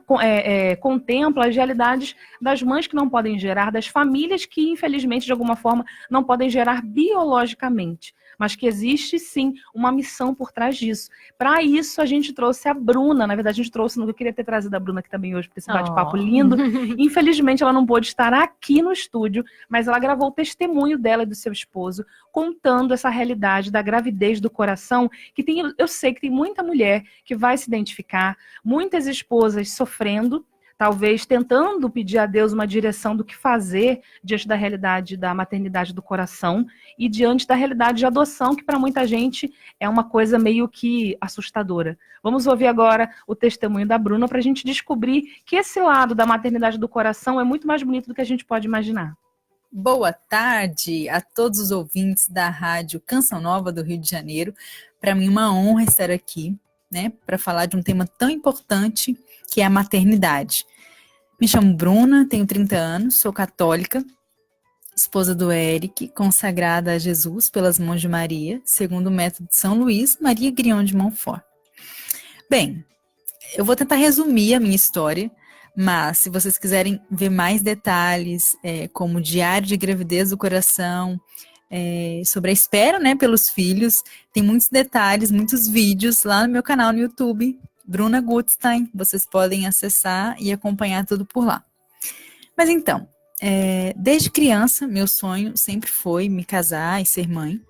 contempla as realidades das mães que não podem gerar, das famílias que, infelizmente, de alguma forma, não podem gerar biologicamente. Mas que existe, sim, uma missão por trás disso. Para isso, a gente trouxe a Bruna. Na verdade, a gente trouxe, eu queria ter trazido a Bruna aqui também hoje, para esse bate-papo lindo. Infelizmente, ela não pôde estar aqui no estúdio, mas ela gravou o testemunho dela e do seu esposo, contando essa realidade da gravidez do coração, que eu sei que tem muita mulher que vai se identificar, muitas esposas sofrendo, talvez tentando pedir a Deus uma direção do que fazer diante da realidade da maternidade do coração e diante da realidade de adoção, que para muita gente é uma coisa meio que assustadora. Vamos ouvir agora o testemunho da Bruna para a gente descobrir que esse lado da maternidade do coração é muito mais bonito do que a gente pode imaginar. Boa tarde a todos os ouvintes da Rádio Canção Nova do Rio de Janeiro. Para mim, uma honra estar aqui, né, para falar de um tema tão importante que é a maternidade. Me chamo Bruna, tenho 30 anos, sou católica, esposa do Eric, consagrada a Jesus pelas mãos de Maria, segundo o método de São Luís, Maria Grignion de Montfort. Bem, eu vou tentar resumir a minha história, Mas, se vocês quiserem ver mais detalhes, como diário de gravidez do coração, sobre a espera, né, pelos filhos, tem muitos detalhes, muitos vídeos lá no meu canal no YouTube, Bruna Gutstein. Vocês podem acessar e acompanhar tudo por lá. Mas então, desde criança, meu sonho sempre foi me casar e ser mãe.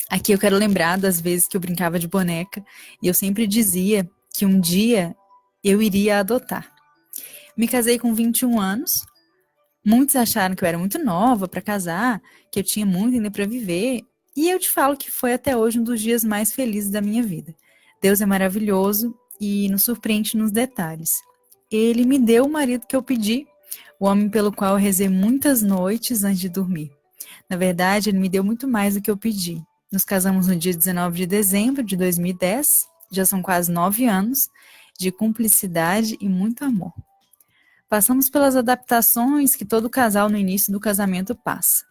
Aqui eu quero lembrar das vezes que eu brincava de boneca e eu sempre dizia que um dia eu iria adotar. Me casei com 21 anos. Muitos acharam que eu era muito nova para casar, que eu tinha muito ainda para viver. E eu te falo que foi até hoje um dos dias mais felizes da minha vida. Deus é maravilhoso e nos surpreende nos detalhes. Ele me deu o marido que eu pedi, o homem pelo qual eu rezei muitas noites antes de dormir. Na verdade, ele me deu muito mais do que eu pedi. Nos casamos no dia 19 de dezembro de 2010. Já são quase 9 anos de cumplicidade e muito amor. Passamos pelas adaptações que todo casal no início do casamento passa.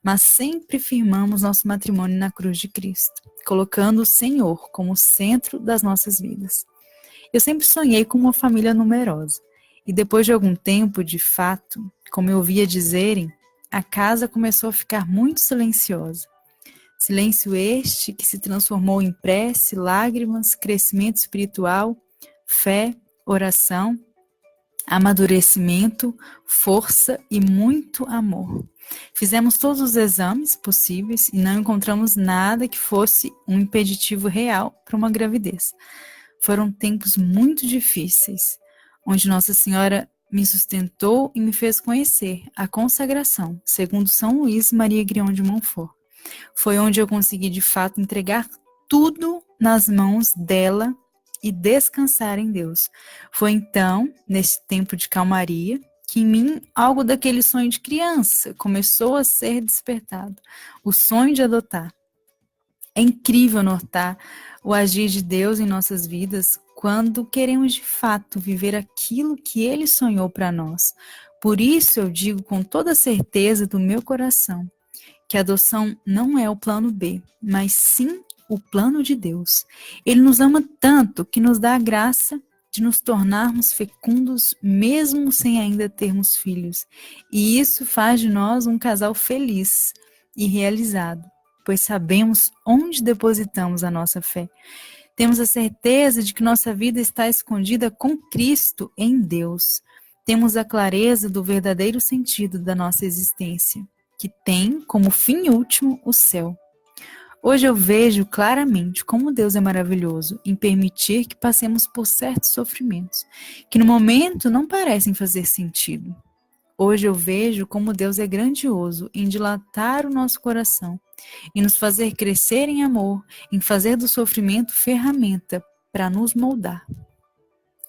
Mas sempre firmamos nosso matrimônio na cruz de Cristo, colocando o Senhor como o centro das nossas vidas. Eu sempre sonhei com uma família numerosa. E depois de algum tempo, de fato, como eu ouvia dizerem, a casa começou a ficar muito silenciosa. Silêncio este que se transformou em prece, lágrimas, crescimento espiritual, fé, oração, amadurecimento, força e muito amor. Fizemos todos os exames possíveis e não encontramos nada que fosse um impeditivo real para uma gravidez. Foram tempos muito difíceis, onde Nossa Senhora me sustentou e me fez conhecer a consagração, segundo São Luís Maria Grião de Montfort. Foi onde eu consegui de fato entregar tudo nas mãos dela e descansar em Deus. Foi então, nesse tempo de calmaria, que em mim algo daquele sonho de criança começou a ser despertado. O sonho de adotar. É incrível notar o agir de Deus em nossas vidas quando queremos de fato viver aquilo que Ele sonhou para nós. Por isso eu digo com toda a certeza do meu coração que a adoção não é o plano B, mas sim o plano de Deus. Ele nos ama tanto que nos dá a graça de nos tornarmos fecundos mesmo sem ainda termos filhos. E isso faz de nós um casal feliz e realizado, pois sabemos onde depositamos a nossa fé. Temos a certeza de que nossa vida está escondida com Cristo em Deus. Temos a clareza do verdadeiro sentido da nossa existência, que tem como fim último o céu. Hoje eu vejo claramente como Deus é maravilhoso em permitir que passemos por certos sofrimentos, que no momento não parecem fazer sentido. Hoje eu vejo como Deus é grandioso em dilatar o nosso coração, em nos fazer crescer em amor, em fazer do sofrimento ferramenta para nos moldar.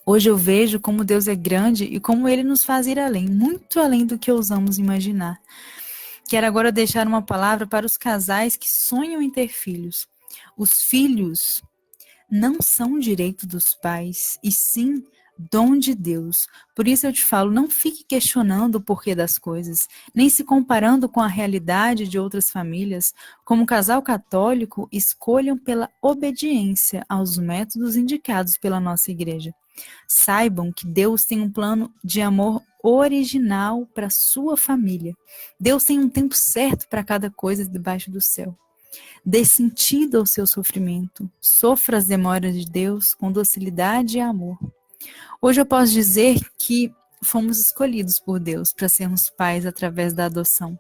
Hoje eu vejo como Deus é grande e como Ele nos faz ir além, muito além do que ousamos imaginar. Quero agora deixar uma palavra para os casais que sonham em ter filhos. Os filhos não são direito dos pais, e sim dom de Deus. Por isso eu te falo, não fique questionando o porquê das coisas, nem se comparando com a realidade de outras famílias. Como casal católico, escolham pela obediência aos métodos indicados pela nossa igreja. Saibam que Deus tem um plano de amor original para sua família. Deus tem um tempo certo para cada coisa debaixo do céu. Dê sentido ao seu sofrimento. Sofra as demoras de Deus com docilidade e amor. Hoje eu posso dizer que fomos escolhidos por Deus para sermos pais através da adoção.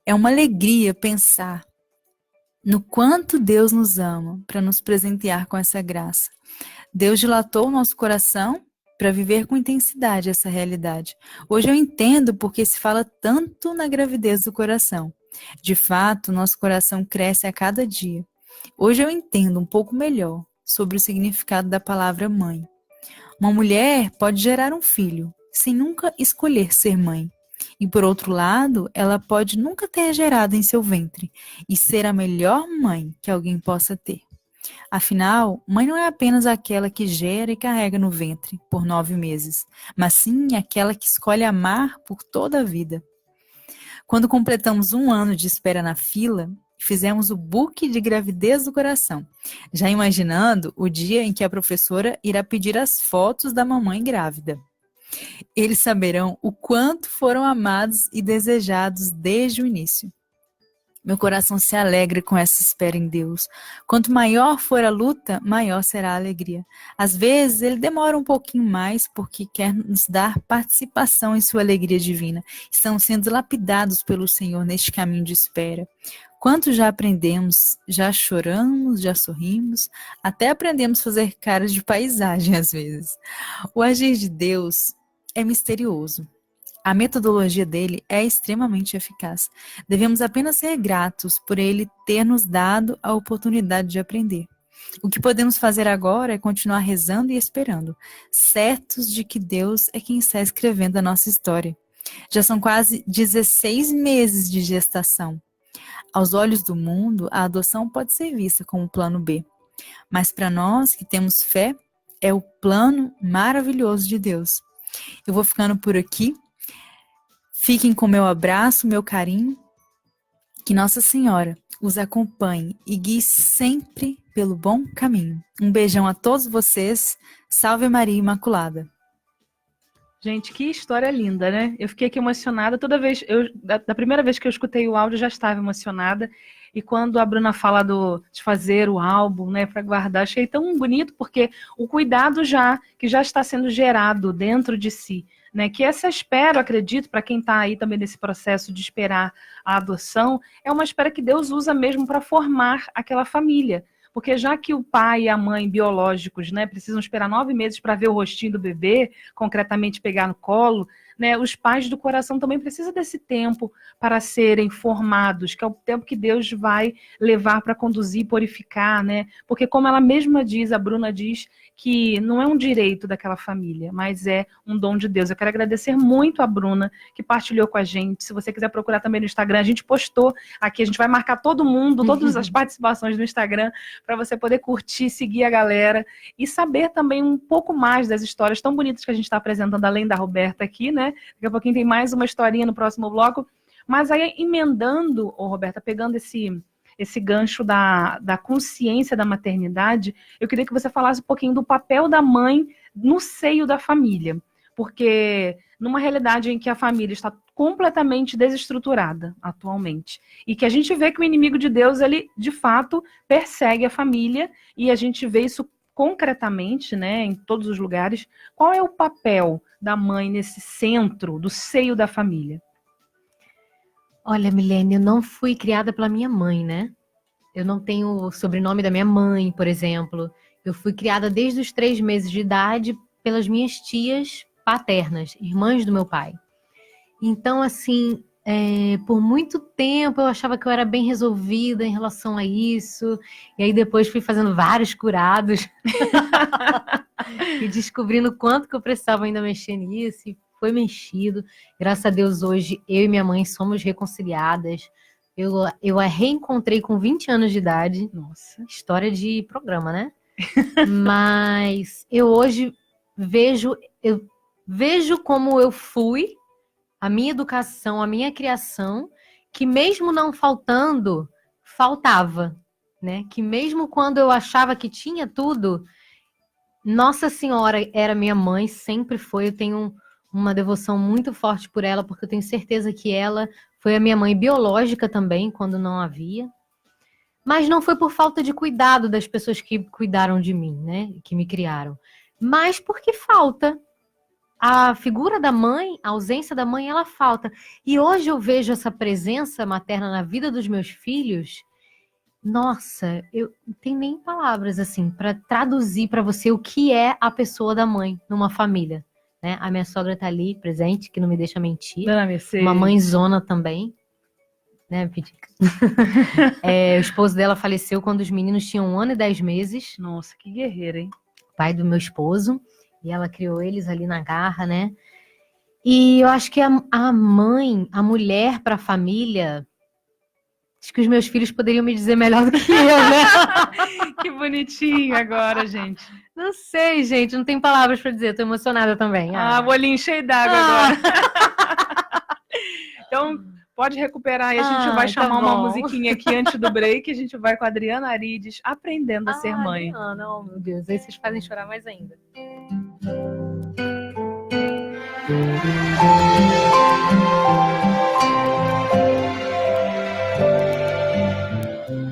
É uma alegria pensar no quanto Deus nos ama para nos presentear com essa graça. Deus dilatou o nosso coração para viver com intensidade essa realidade. Hoje eu entendo porque se fala tanto na gravidez do coração. De fato, nosso coração cresce a cada dia. Hoje eu entendo um pouco melhor sobre o significado da palavra mãe. Uma mulher pode gerar um filho sem nunca escolher ser mãe. E por outro lado, ela pode nunca ter gerado em seu ventre e ser a melhor mãe que alguém possa ter. Afinal, mãe não é apenas aquela que gera e carrega no ventre por 9 meses, mas sim aquela que escolhe amar por toda a vida. Quando completamos 1 ano de espera na fila, fizemos o book de gravidez do coração, já imaginando o dia em que a professora irá pedir as fotos da mamãe grávida. Eles saberão o quanto foram amados e desejados desde o início. Meu coração se alegra com essa espera em Deus. Quanto maior for a luta, maior será a alegria. Às vezes, ele demora um pouquinho mais porque quer nos dar participação em sua alegria divina. Estamos sendo lapidados pelo Senhor neste caminho de espera. Quanto já aprendemos, já choramos, já sorrimos, até aprendemos a fazer caras de paisagem às vezes. O agir de Deus é misterioso. A metodologia dele é extremamente eficaz. Devemos apenas ser gratos por ele ter nos dado a oportunidade de aprender. O que podemos fazer agora é continuar rezando e esperando, certos de que Deus é quem está escrevendo a nossa história. Já são quase 16 meses de gestação. Aos olhos do mundo, a adoção pode ser vista como plano B. Mas para nós que temos fé, é o plano maravilhoso de Deus. Eu vou ficando por aqui. Fiquem com meu abraço, meu carinho. Que Nossa Senhora os acompanhe e guie sempre pelo bom caminho. Um beijão a todos vocês. Salve Maria Imaculada. Gente, que história linda, né? Eu fiquei aqui emocionada. Toda vez, da primeira vez que eu escutei o áudio, eu já estava emocionada. E quando a Bruna fala de fazer o álbum, né, para guardar, achei tão bonito, porque o cuidado que já está sendo gerado dentro de si, né, que essa espera, eu acredito, para quem está aí também nesse processo de esperar a adoção, é uma espera que Deus usa mesmo para formar aquela família. Porque já que o pai e a mãe biológicos, né, precisam esperar 9 meses para ver o rostinho do bebê, concretamente pegar no colo, né, os pais do coração também precisam desse tempo para serem formados, que é o tempo que Deus vai levar para conduzir, purificar, né? Porque como ela mesma diz, a Bruna diz, que não é um direito daquela família, mas é um dom de Deus. Eu quero agradecer muito a Bruna, que partilhou com a gente. Se você quiser procurar também no Instagram, a gente postou aqui, a gente vai marcar todo mundo, todas as participações do Instagram, para você poder curtir, seguir a galera e saber também um pouco mais das histórias tão bonitas que a gente está apresentando, além da Roberta aqui, né? Daqui a pouquinho tem mais uma historinha no próximo bloco. Mas aí, emendando, Roberta, pegando esse gancho da consciência da maternidade, eu queria que você falasse um pouquinho do papel da mãe no seio da família. Porque numa realidade em que a família está completamente desestruturada atualmente, e que a gente vê que o inimigo de Deus, ele, de fato, persegue a família, e a gente vê isso concretamente, né, em todos os lugares. Qual é o papel da mãe nesse centro, do seio da família? Olha, Milene, eu não fui criada pela minha mãe, né? Eu não tenho o sobrenome da minha mãe, por exemplo. Eu fui criada desde os 3 meses de idade pelas minhas tias paternas, irmãs do meu pai. Então, assim, por muito tempo eu achava que eu era bem resolvida em relação a isso. E aí depois fui fazendo vários curados e descobrindo o quanto que eu precisava ainda mexer nisso. E foi mexido. Graças a Deus, hoje, eu e minha mãe somos reconciliadas. Eu a reencontrei com 20 anos de idade. Nossa. História de programa, né? Mas eu hoje vejo como eu fui, a minha educação, a minha criação, que mesmo não faltando, faltava, né? Que mesmo quando eu achava que tinha tudo, Nossa Senhora era minha mãe, sempre foi. Eu tenho uma devoção muito forte por ela, porque eu tenho certeza que ela foi a minha mãe biológica também, quando não havia. Mas não foi por falta de cuidado das pessoas que cuidaram de mim, né? Que me criaram. Mas porque falta. A figura da mãe, a ausência da mãe, ela falta. E hoje eu vejo essa presença materna na vida dos meus filhos. Nossa, eu não tenho nem palavras assim para traduzir para você o que é a pessoa da mãe numa família. Né? A minha sogra tá ali, presente, que não me deixa mentir. Dona Mercedes. Uma mãezona também. Né, Pidica? O esposo dela faleceu quando os meninos tinham 1 ano e 10 meses. Nossa, que guerreira, hein? Pai do meu esposo. E ela criou eles ali na garra, né? E eu acho que a mãe, a mulher para a família, acho que os meus filhos poderiam me dizer melhor do que eu, né? Que bonitinho agora, gente. Não sei, gente, não tem palavras para dizer, tô emocionada também. O olhinho cheio d'água agora. Então, pode recuperar aí, a gente vai chamar uma musiquinha aqui antes do break, a gente vai com a Adriana Arides, Aprendendo a Ser Mãe. Adriana, oh meu Deus, aí vocês fazem chorar mais ainda.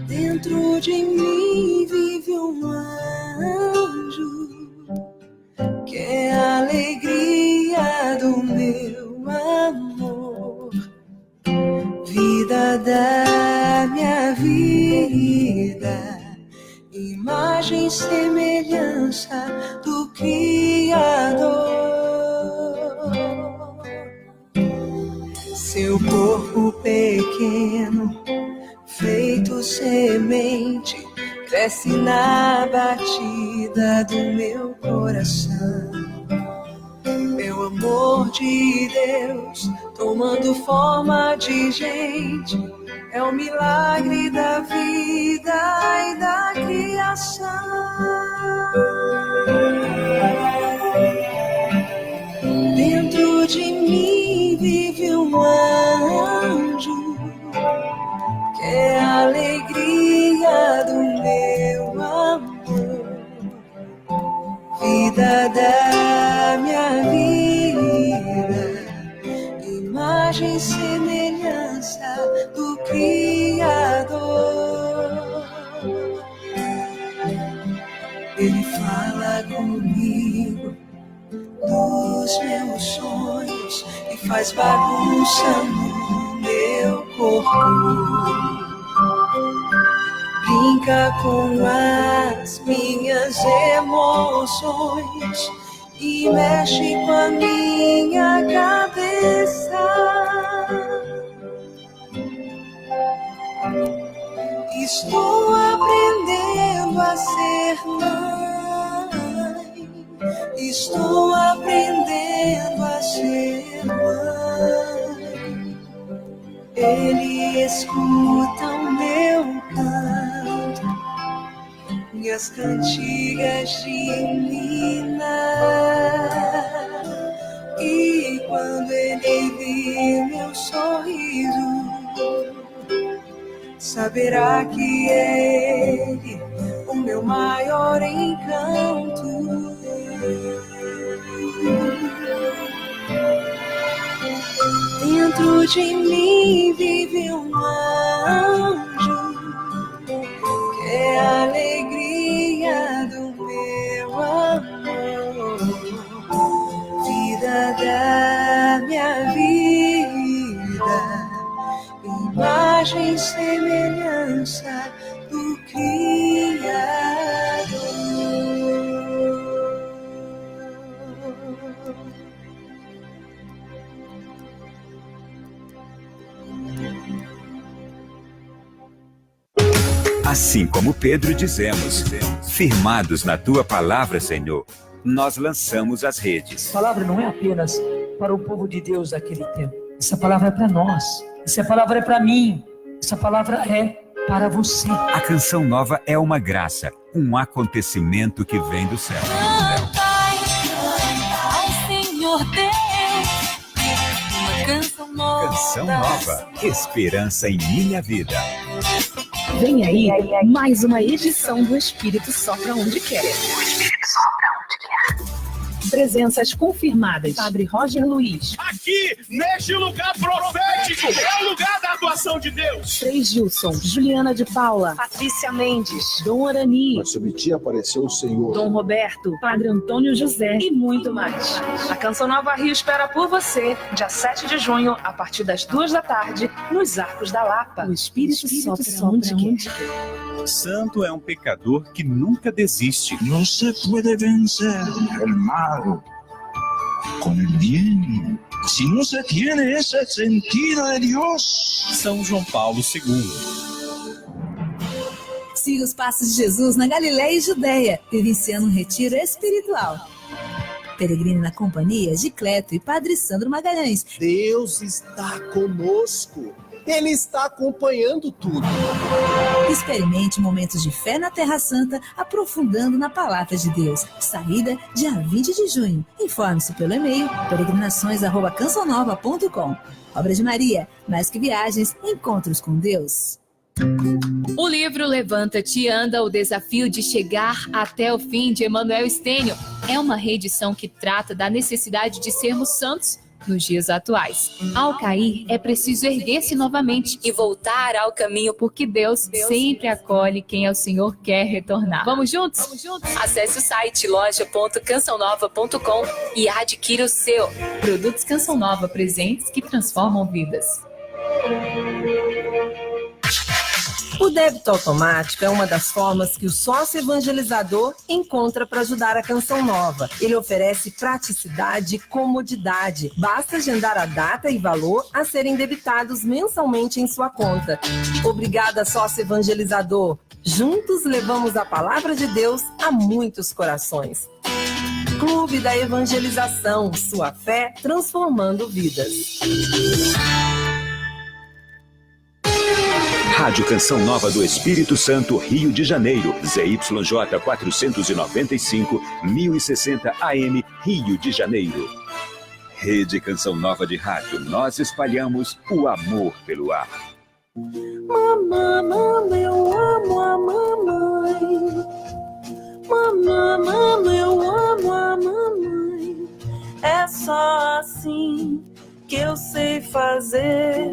Dentro de mim vive um anjo, que é a alegria do meu amor, vida da minha vida, imagem e semelhança do Criador. Seu corpo pequeno, feito semente, cresce na batida do meu coração. Meu amor de Deus, tomando forma de gente, é o milagre da vida e da criação. Dentro de mim vive um anjo, que é a alegria do meu amor, vida da minha vida, imagem e semelhança do Criador. Ele fala comigo dos meus sonhos e faz bagunça no meu corpo, brinca com as minhas emoções e mexe com a minha cabeça. Estou aprendendo a ser mãe, estou aprendendo a ser mãe. Ele escuta o meu canto e as cantigas de Nina, e quando ele vir meu sorriso, saberá que é ele o meu maior encanto. Dentro de mim vive um anjo, que é a alegria do meu amor, vida da minha vida, imagem e semelhança do Criador. Assim como Pedro dizemos, firmados na tua palavra, Senhor, nós lançamos as redes. Essa palavra não é apenas para o povo de Deus daquele tempo. Essa palavra é para nós. Essa palavra é para mim. Essa palavra é para você. A Canção Nova é uma graça, um acontecimento que vem do céu. Cantai ao Senhor Deus, uma canção nova. Canção Nova, esperança em minha vida. Vem aí mais uma edição do Espírito Sopra Onde Quer. Presenças confirmadas. Padre Roger Luiz. Aqui, neste lugar profético, é o lugar da atuação de Deus. Frei Gilson, Juliana de Paula, Patrícia Mendes, Dom Orani. Mas sobre ti apareceu o Senhor. Dom Roberto, Padre Antônio José e muito mais. A Canção Nova Rio espera por você, dia 7 de junho, a partir das 2 da tarde, nos Arcos da Lapa. O Espírito sopra onde quer. Santo é um pecador que nunca desiste. Não se pode vencer o mal com o bem, se não se tem esse sentido de Deus. São João Paulo II. Siga os passos de Jesus na Galiléia e Judéia, vivenciando um retiro espiritual. Peregrine na companhia de Cleto e Padre Sandro Magalhães. Deus está conosco. Ele está acompanhando tudo. Experimente momentos de fé na Terra Santa, aprofundando na Palavra de Deus. Saída dia 20 de junho. Informe-se pelo e-mail peregrinações@cançãonova.com. Obra de Maria, mais que viagens, encontros com Deus. O livro Levanta-te e Anda, o desafio de chegar até o fim, de Emanuel Stênio, é uma reedição que trata da necessidade de sermos santos nos dias atuais. Ao cair, é preciso erguer-se novamente e voltar ao caminho, porque Deus sempre acolhe quem ao Senhor quer retornar. Vamos juntos? Acesse o site loja.cançãonova.com e adquira o seu. Produtos Canção Nova, presentes que transformam vidas. O débito automático é uma das formas que o sócio evangelizador encontra para ajudar a Canção Nova. Ele oferece praticidade e comodidade. Basta agendar a data e valor a serem debitados mensalmente em sua conta. Obrigada, sócio evangelizador. Juntos levamos a palavra de Deus a muitos corações. Clube da Evangelização, sua fé transformando vidas. Rádio Canção Nova do Espírito Santo, Rio de Janeiro, ZYJ 495, 1060 AM, Rio de Janeiro. Rede Canção Nova de Rádio, nós espalhamos o amor pelo ar. Mamãe, eu amo a mamãe. Mamãe, eu amo a mamãe. É só assim que eu sei fazer.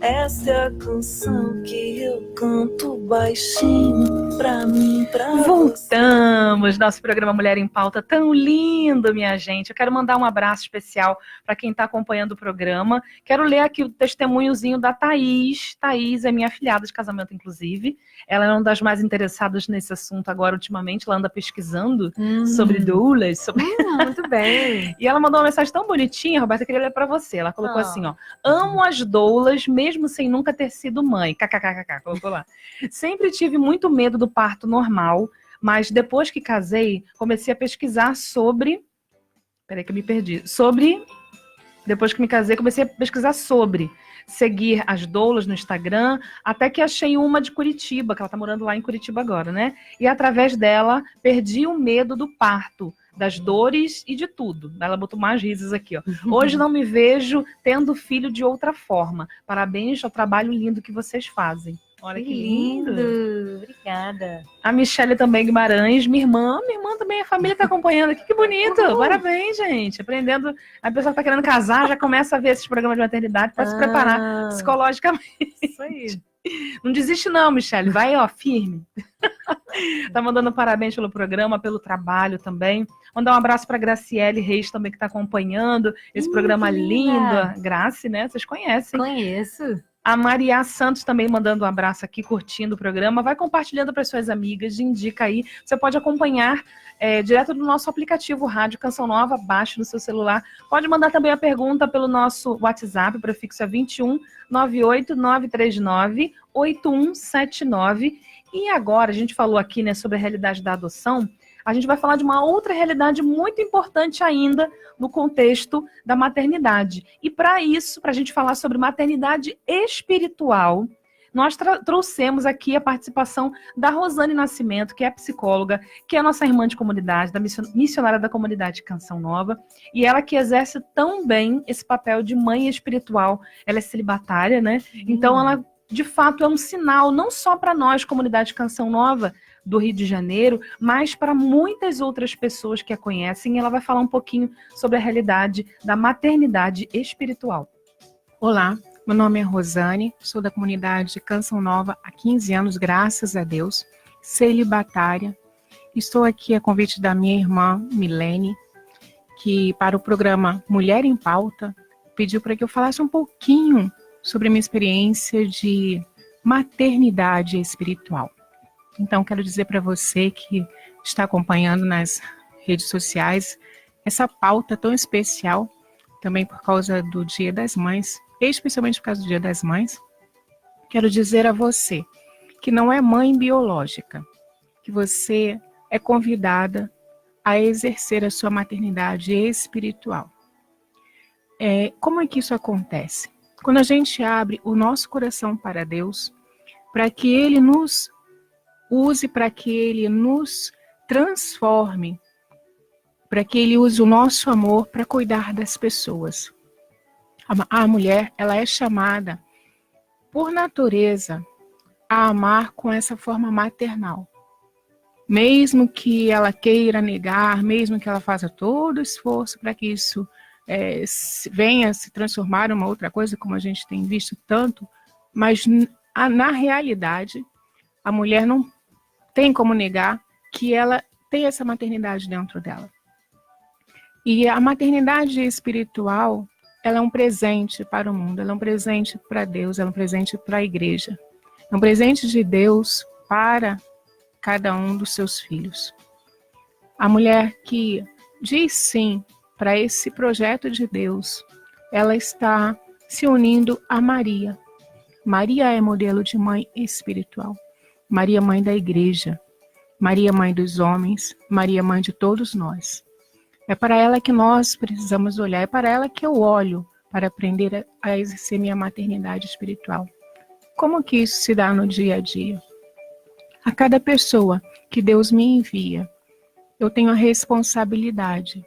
Essa é a canção que eu canto baixinho pra mim, pra Voltamos, nosso programa Mulher em Pauta, tão lindo, minha gente. Eu quero mandar um abraço especial para quem está acompanhando o programa. Quero ler aqui o testemunhozinho da Thaís. Thaís é minha afilhada de casamento, inclusive. Ela é uma das mais interessadas nesse assunto agora, ultimamente. Ela anda pesquisando sobre doulas. Sobre... Muito bem. E ela mandou uma mensagem tão bonitinha, Roberta, eu queria ler para você. Ela colocou assim, ó. Amo as doulas, mesmo sem nunca ter sido mãe. KKKK, colocou lá. Sempre tive muito medo do parto normal, mas depois que casei, comecei a pesquisar sobre... Peraí que eu me perdi. Depois que me casei, comecei a pesquisar sobre... seguir as doulas no Instagram, até que achei uma de Curitiba, que ela tá morando lá em Curitiba agora, né? E através dela, perdi o medo do parto, das dores e de tudo. Ela botou mais risos aqui, ó. Hoje não me vejo tendo filho de outra forma. Parabéns ao trabalho lindo que vocês fazem. Olha que lindo. Obrigada. A Michele também Guimarães, minha irmã também, a família tá acompanhando aqui, que bonito. Parabéns, gente. Aprendendo, a pessoa que tá querendo casar já começa a ver esses programas de maternidade para se preparar psicologicamente. Isso aí. Não desiste não, Michele, vai, ó, firme. Tá mandando parabéns pelo programa, pelo trabalho também. Mandar um abraço para Graciele Reis também, que tá acompanhando esse programa lindo. A Graci, né? Vocês conhecem. Conheço. A Maria Santos também mandando um abraço aqui, curtindo o programa. Vai compartilhando para suas amigas, indica aí. Você pode acompanhar direto do nosso aplicativo Rádio Canção Nova, baixe no seu celular. Pode mandar também a pergunta pelo nosso WhatsApp, o prefixo é 21 98 939 8179. E agora, a gente falou aqui, né, sobre a realidade da adoção. A gente vai falar de uma outra realidade muito importante ainda no contexto da maternidade. E para isso, para a gente falar sobre maternidade espiritual, nós trouxemos aqui a participação da Rosane Nascimento, que é psicóloga, que é a nossa irmã de comunidade, da missionária da comunidade Canção Nova, e ela que exerce tão bem esse papel de mãe espiritual. Ela é celibatária, né? Então ela, de fato, é um sinal, não só para nós, comunidade Canção Nova, do Rio de Janeiro, mas para muitas outras pessoas que a conhecem. Ela vai falar um pouquinho sobre a realidade da maternidade espiritual. Olá, meu nome é Rosane, sou da comunidade Canção Nova há 15 anos, graças a Deus, celibatária. Estou aqui a convite da minha irmã Milene, que para o programa Mulher em Pauta, pediu para que eu falasse um pouquinho sobre a minha experiência de maternidade espiritual. Então, quero dizer para você que está acompanhando nas redes sociais essa pauta tão especial, também por causa do Dia das Mães, especialmente por causa do Dia das Mães. Quero dizer a você que não é mãe biológica, que você é convidada a exercer a sua maternidade espiritual. Como é que isso acontece? Quando a gente abre o nosso coração para Deus, para que Ele nos use, para que Ele nos transforme, para que Ele use o nosso amor para cuidar das pessoas. A mulher, ela é chamada, por natureza, a amar com essa forma maternal. mesmo que ela queira negar, mesmo que ela faça todo o esforço para que isso venha se transformar em uma outra coisa, como a gente tem visto tanto, mas na realidade, a mulher não tem como negar que ela tem essa maternidade dentro dela. E a maternidade espiritual, ela é um presente para o mundo, ela é um presente para Deus, ela é um presente para a igreja. É um presente de Deus para cada um dos seus filhos. A mulher que diz sim para esse projeto de Deus, ela está se unindo a Maria. Maria é modelo de mãe espiritual. Maria, mãe da igreja. Maria, mãe dos homens. Maria, mãe de todos nós. É para ela que nós precisamos olhar. É para ela que eu olho para aprender a exercer minha maternidade espiritual. Como que isso se dá no dia a dia? A cada pessoa que Deus me envia, eu tenho a responsabilidade,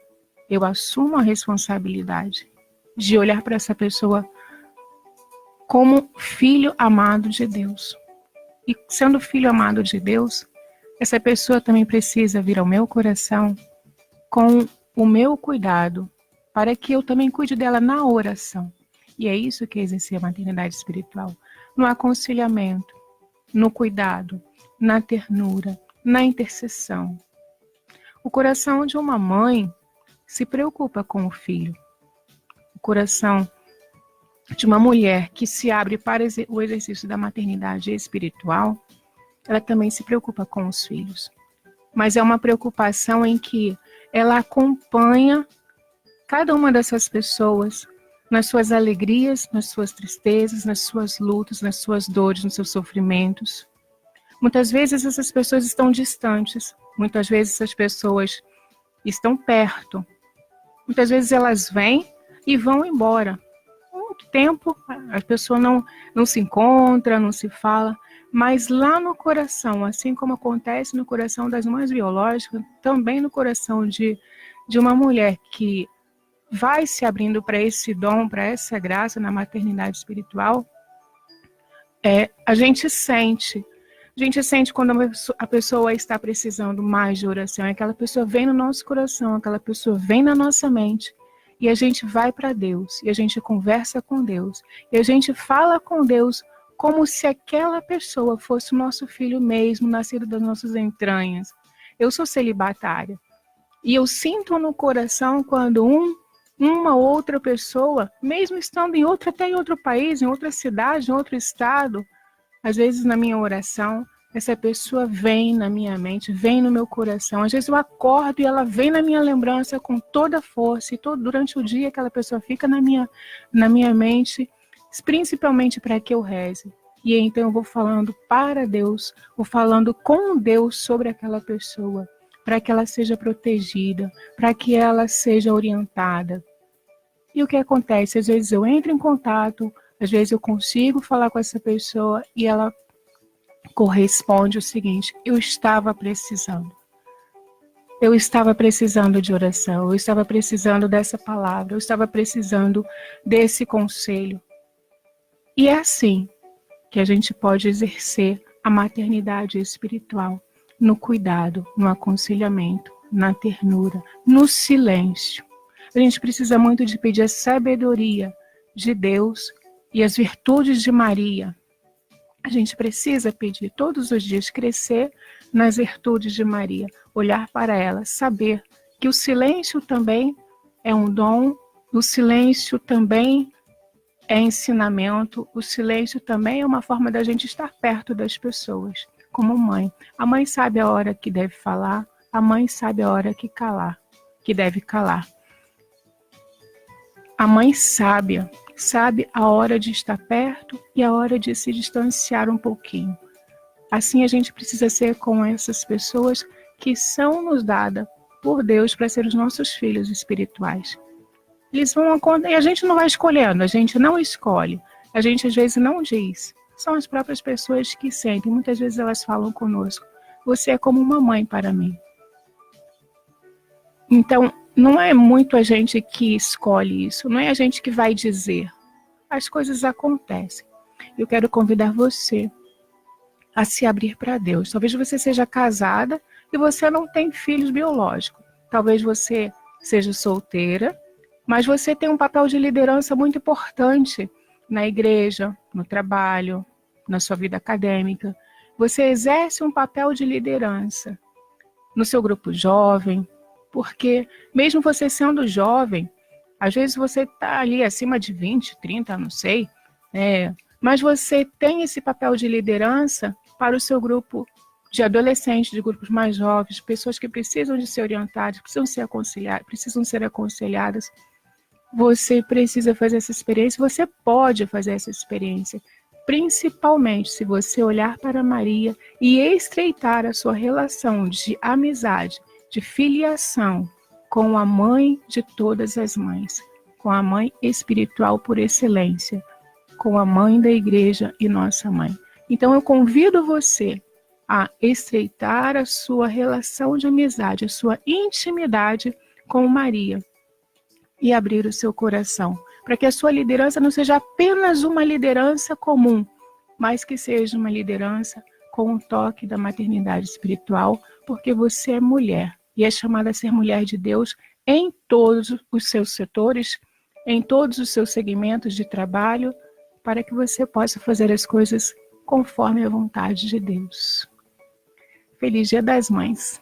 eu assumo a responsabilidade de olhar para essa pessoa como filho amado de Deus. E sendo filho amado de Deus, essa pessoa também precisa vir ao meu coração com o meu cuidado, para que eu também cuide dela na oração. E é isso que é exercer a maternidade espiritual. No aconselhamento, no cuidado, na ternura, na intercessão. O coração de uma mãe se preocupa com o filho. O coração de uma mulher que se abre para o exercício da maternidade espiritual, ela também se preocupa com os filhos. Mas é uma preocupação em que ela acompanha cada uma dessas pessoas nas suas alegrias, nas suas tristezas, nas suas lutas, nas suas dores, nos seus sofrimentos. Muitas vezes essas pessoas estão distantes, muitas vezes essas pessoas estão perto. Muitas vezes elas vêm e vão embora. Há muito tempo a pessoa não se encontra, não se fala, mas lá no coração, assim como acontece no coração das mães biológicas, também no coração de uma mulher que vai se abrindo para esse dom, para essa graça na maternidade espiritual, a gente sente quando a pessoa está precisando mais de oração, aquela pessoa vem no nosso coração, aquela pessoa vem na nossa mente, e a gente vai para Deus, e a gente conversa com Deus, e a gente fala com Deus como se aquela pessoa fosse o nosso filho mesmo, nascido das nossas entranhas. Eu sou celibatária, e eu sinto no coração quando uma outra pessoa, mesmo estando até em outro país, em outra cidade, em outro estado, às vezes na minha oração, essa pessoa vem na minha mente, vem no meu coração. Às vezes eu acordo e ela vem na minha lembrança com toda a força. E durante o dia aquela pessoa fica na minha mente, principalmente para que eu reze. E então eu vou falando para Deus, vou falando com Deus sobre aquela pessoa, para que ela seja protegida, para que ela seja orientada. E o que acontece? Às vezes eu entro em contato, às vezes eu consigo falar com essa pessoa e ela corresponde o seguinte: eu estava precisando. Eu estava precisando de oração, eu estava precisando dessa palavra, eu estava precisando desse conselho. E é assim que a gente pode exercer a maternidade espiritual, no cuidado, no aconselhamento, na ternura, no silêncio. A gente precisa muito de pedir a sabedoria de Deus e as virtudes de Maria. A gente precisa pedir todos os dias, crescer nas virtudes de Maria, olhar para ela, saber que o silêncio também é um dom, o silêncio também é ensinamento, o silêncio também é uma forma da gente estar perto das pessoas, como mãe. A mãe sabe a hora que deve falar, a mãe sabe a hora que deve calar. A mãe sábia sabe a hora de estar perto e a hora de se distanciar um pouquinho. Assim a gente precisa ser com essas pessoas que são nos dadas por Deus para ser os nossos filhos espirituais. Eles vão e a gente não vai escolhendo, a gente não escolhe, a gente às vezes não diz. São as próprias pessoas que sentem, muitas vezes elas falam conosco: você é como uma mãe para mim. Então, não é muito a gente que escolhe isso, não é a gente que vai dizer. As coisas acontecem. Eu quero convidar você a se abrir para Deus. Talvez você seja casada e você não tem filhos biológicos. Talvez você seja solteira, mas você tem um papel de liderança muito importante na igreja, no trabalho, na sua vida acadêmica. Você exerce um papel de liderança no seu grupo jovem, porque mesmo você sendo jovem, às vezes você está ali acima de 20, 30, não sei, mas você tem esse papel de liderança para o seu grupo de adolescentes, de grupos mais jovens, pessoas que precisam de ser orientadas, precisam ser aconselhadas. Você precisa fazer essa experiência, você pode fazer essa experiência, principalmente se você olhar para Maria e estreitar a sua relação de amizade, de filiação com a mãe de todas as mães, com a mãe espiritual por excelência, com a mãe da igreja e nossa mãe. Então eu convido você a estreitar a sua relação de amizade, a sua intimidade com Maria e abrir o seu coração, para que a sua liderança não seja apenas uma liderança comum, mas que seja uma liderança com um toque da maternidade espiritual, porque você é mulher e é chamada a ser mulher de Deus em todos os seus setores, em todos os seus segmentos de trabalho, para que você possa fazer as coisas conforme a vontade de Deus. Feliz Dia das Mães!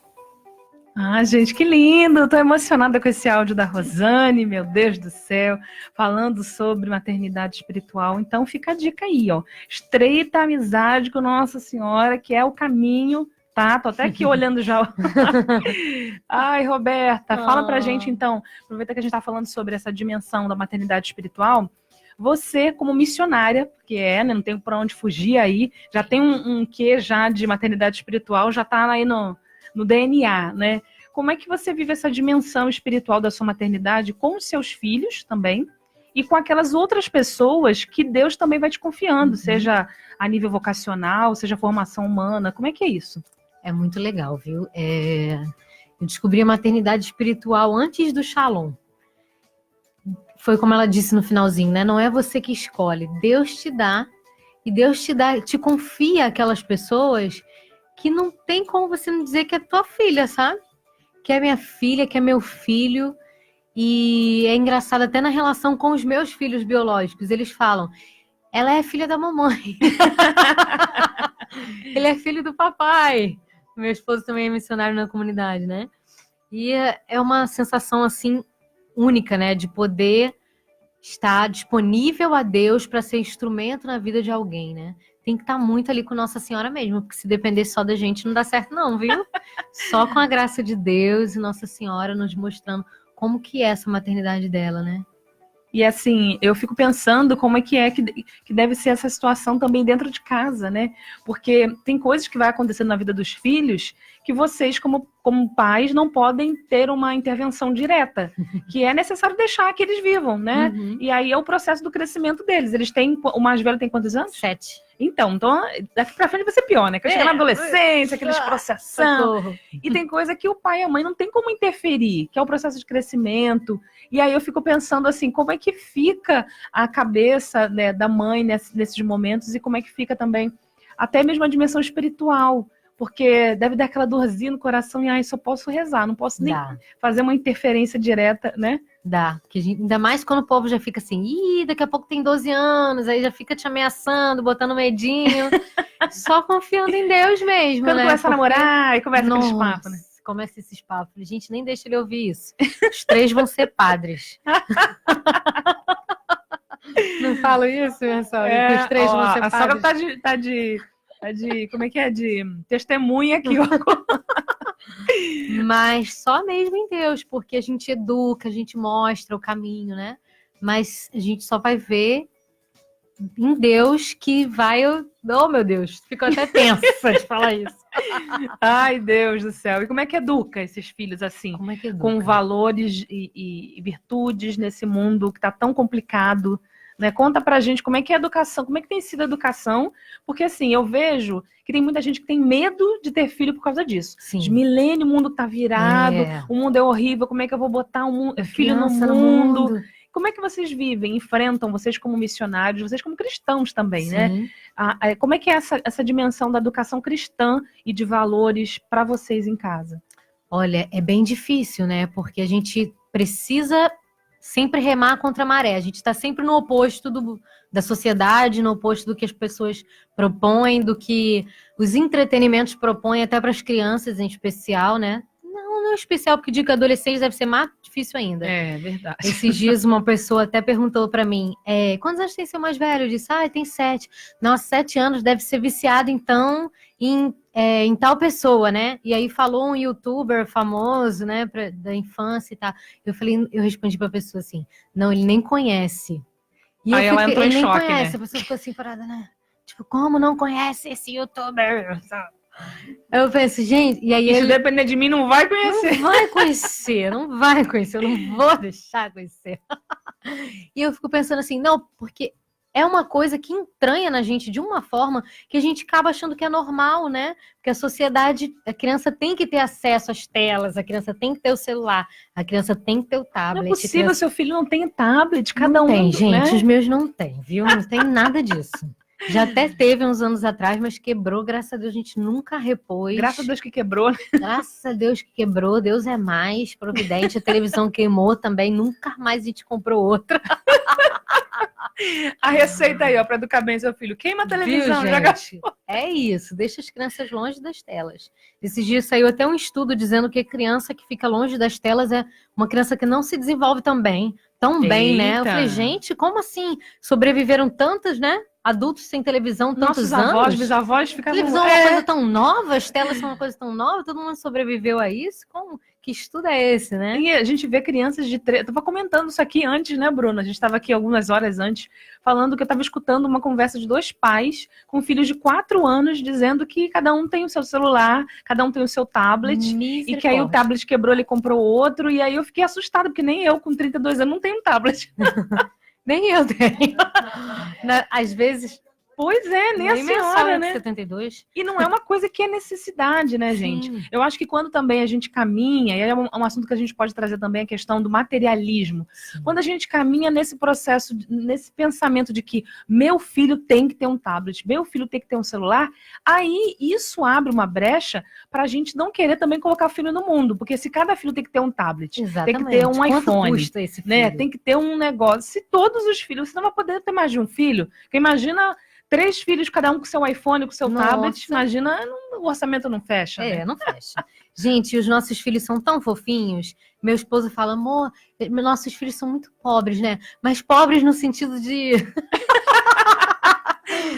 Ah, gente, que lindo! Estou emocionada com esse áudio da Rosane, meu Deus do céu, falando sobre maternidade espiritual. Então fica a dica aí, ó. Estreita amizade com Nossa Senhora, que é o caminho, tá? Tô até aqui olhando já. Ai, Roberta, fala pra gente então. Aproveita que a gente tá falando sobre essa dimensão da maternidade espiritual. Você, como missionária, que né, não tem pra onde fugir aí, já tem um quê já de maternidade espiritual, já tá aí no DNA, né? Como é que você vive essa dimensão espiritual da sua maternidade com os seus filhos também e com aquelas outras pessoas que Deus também vai te confiando, seja a nível vocacional, seja formação humana, como é que é isso? É muito legal, viu? Eu descobri a maternidade espiritual antes do Shalom. Foi como ela disse no finalzinho, né? Não é você que escolhe, Deus te dá, e Deus te confia aquelas pessoas que não tem como você não dizer que é tua filha, sabe? Que é minha filha, que é meu filho. E é engraçado até na relação com os meus filhos biológicos. Eles falam, ela é filha da mamãe. Ele é filho do papai. Meu esposo também é missionário na comunidade, né? E é uma sensação, assim, única, né? De poder estar disponível a Deus para ser instrumento na vida de alguém, né? Tem que estar muito ali com Nossa Senhora mesmo, porque se depender só da gente não dá certo não, viu? Só com a graça de Deus e Nossa Senhora nos mostrando como que é essa maternidade dela, né? E assim, eu fico pensando como é que deve ser essa situação também dentro de casa, né? Porque tem coisas que vai acontecendo na vida dos filhos que vocês, como pais, não podem ter uma intervenção direta, que é necessário deixar que eles vivam, né? E aí é o processo do crescimento deles. O mais velho tem quantos anos? 7. Então, daqui pra frente vai ser pior, né? Que chega na adolescência, aqueles processação. Socorro. E tem coisa que o pai e a mãe não tem como interferir, que é o processo de crescimento. E aí eu fico pensando assim, como é que fica a cabeça, né, da mãe nesses momentos e como é que fica também até mesmo a dimensão espiritual. Porque deve dar aquela dorzinha no coração e só posso rezar, não posso nem fazer uma interferência direta, né? Dá, porque ainda mais quando o povo já fica assim, daqui a pouco tem 12 anos, aí já fica te ameaçando, botando medinho, só confiando em Deus mesmo, quando né? Começa a namorar e começa aqueles papos, né? Começa esses papos. Gente, nem deixa ele ouvir isso. Os 3 vão ser padres. Não falo isso, minha sogra? Os 3 vão ser padres. A sogra tá de como é que é? De testemunha aqui, ó. Mas só mesmo em Deus, porque a gente educa, a gente mostra o caminho, né? Mas a gente só vai ver em Deus que vai... Oh, meu Deus, fico até tensa de falar isso. Ai, Deus do céu. E como é que educa esses filhos assim? Como é que educa? Com valores e virtudes nesse mundo que tá tão complicado, né? Conta pra gente como é que é a educação, como é que tem sido a educação, porque assim, eu vejo que tem muita gente que tem medo de ter filho por causa disso. Sim. De milênio, o mundo tá virado, o mundo é horrível, como é que eu vou botar filho no mundo? como é que vocês vivem, enfrentam, vocês como missionários, vocês como cristãos também, né? Como é que é essa dimensão da educação cristã e de valores para vocês em casa? Olha, é bem difícil, né? Porque a gente precisa sempre remar contra a maré. A gente está sempre no oposto da sociedade, no oposto do que as pessoas propõem, do que os entretenimentos propõem, até para as crianças em especial, né? Não em especial, porque digo que adolescente deve ser mais difícil ainda. É verdade. Esses dias uma pessoa até perguntou para mim, quantos anos tem seu mais velho? Eu disse, tem 7. Nossa, 7 anos, deve ser viciado, então, em tal pessoa, né? E aí falou um youtuber famoso, né, da infância e tal. Eu respondi pra pessoa assim, não, ele nem conhece. E aí ela entrou em choque, né? A pessoa ficou assim parada, né? Tipo, como não conhece esse youtuber? Eu penso, gente, e aí se depender de mim, não vai conhecer. Não vai conhecer, não vai conhecer, eu não vou deixar conhecer. E eu fico pensando assim, não, porque é uma coisa que entranha na gente de uma forma que a gente acaba achando que é normal, né? Porque a sociedade, a criança tem que ter acesso às telas, a criança tem que ter o celular, a criança tem que ter o tablet. Não é possível, seu filho não tem tablet, cada um tem, gente, né? Os meus não tem, viu? Não tem nada disso. Já até teve uns anos atrás, mas quebrou, graças a Deus, a gente nunca repôs. Graças a Deus que quebrou. Graças a Deus que quebrou, Deus é mais providente. A televisão queimou também, nunca mais a gente comprou outra. A receita aí, ó, para educar bem seu filho. Queima a televisão, viu, gente? É isso, deixa as crianças longe das telas. Esses dias saiu até um estudo dizendo que a criança que fica longe das telas é uma criança que não se desenvolve tão bem, né? Eu falei, gente, como assim? Sobreviveram tantas, né? Adultos sem televisão tantos Nossos anos. avós, bisavós ficavam... Televisão é uma coisa tão nova, as telas são uma coisa tão nova, todo mundo sobreviveu a isso? Como? Que estudo é esse, né? E a gente vê crianças de... Eu tava comentando isso aqui antes, né, Bruna? A gente estava aqui algumas horas antes, falando que eu estava escutando uma conversa de 2 pais com filhos de 4 anos, dizendo que cada um tem o seu celular, cada um tem o seu tablet, e que aí o tablet quebrou, ele comprou outro, e aí eu fiquei assustada, porque nem eu, com 32 anos, não tenho um tablet. Nem eu tenho. Às vezes... Pois é, nem a senhora, né? 72. E não é uma coisa que é necessidade, né, gente? Sim. Eu acho que quando também a gente caminha, e é um assunto que a gente pode trazer também, a questão do materialismo. Sim. Quando a gente caminha nesse processo, nesse pensamento de que meu filho tem que ter um tablet, meu filho tem que ter um celular, aí isso abre uma brecha para a gente não querer também colocar o filho no mundo. Porque se cada filho tem que ter um tablet, exatamente, tem que ter um quanto iPhone, custa esse filho? Né? Tem que ter um negócio. Se todos os filhos, você não vai poder ter mais de um filho, porque imagina... 3 filhos, cada um com seu iPhone, com seu tablet, imagina, o orçamento não fecha. Né? Não fecha. Gente, os nossos filhos são tão fofinhos. Meu esposo fala, amor, nossos filhos são muito pobres, né? Mas pobres no sentido de...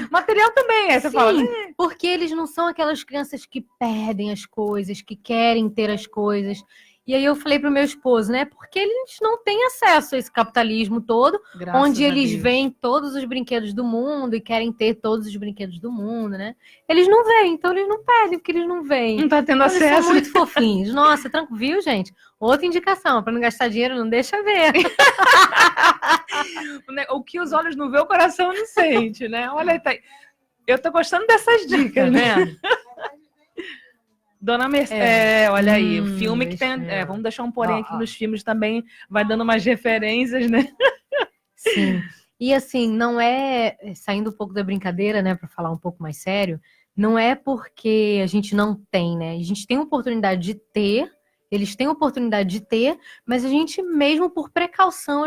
Material também, você fala. Porque eles não são aquelas crianças que perdem as coisas, que querem ter as coisas. E aí eu falei pro meu esposo, né? Porque eles não têm acesso a esse capitalismo todo, onde eles veem todos os brinquedos do mundo e querem ter todos os brinquedos do mundo, né? Eles não veem, então eles não pedem, porque eles não veem. Não tá tendo então, acesso. Eles são muito fofinhos. Nossa, tranquilo, viu, gente? Outra indicação, para não gastar dinheiro, não deixa ver. O que os olhos não vê, o coração não sente, né? Olha, eu tô gostando dessas dicas, né? Dona Mercedes, olha aí, o filme que tem... vamos deixar um porém aqui nos filmes também, vai dando umas referências, né? Sim. E assim, não é... Saindo um pouco da brincadeira, né, para falar um pouco mais sério, não é porque a gente não tem, né? A gente tem oportunidade de ter, eles têm oportunidade de ter, mas a gente, mesmo por precaução,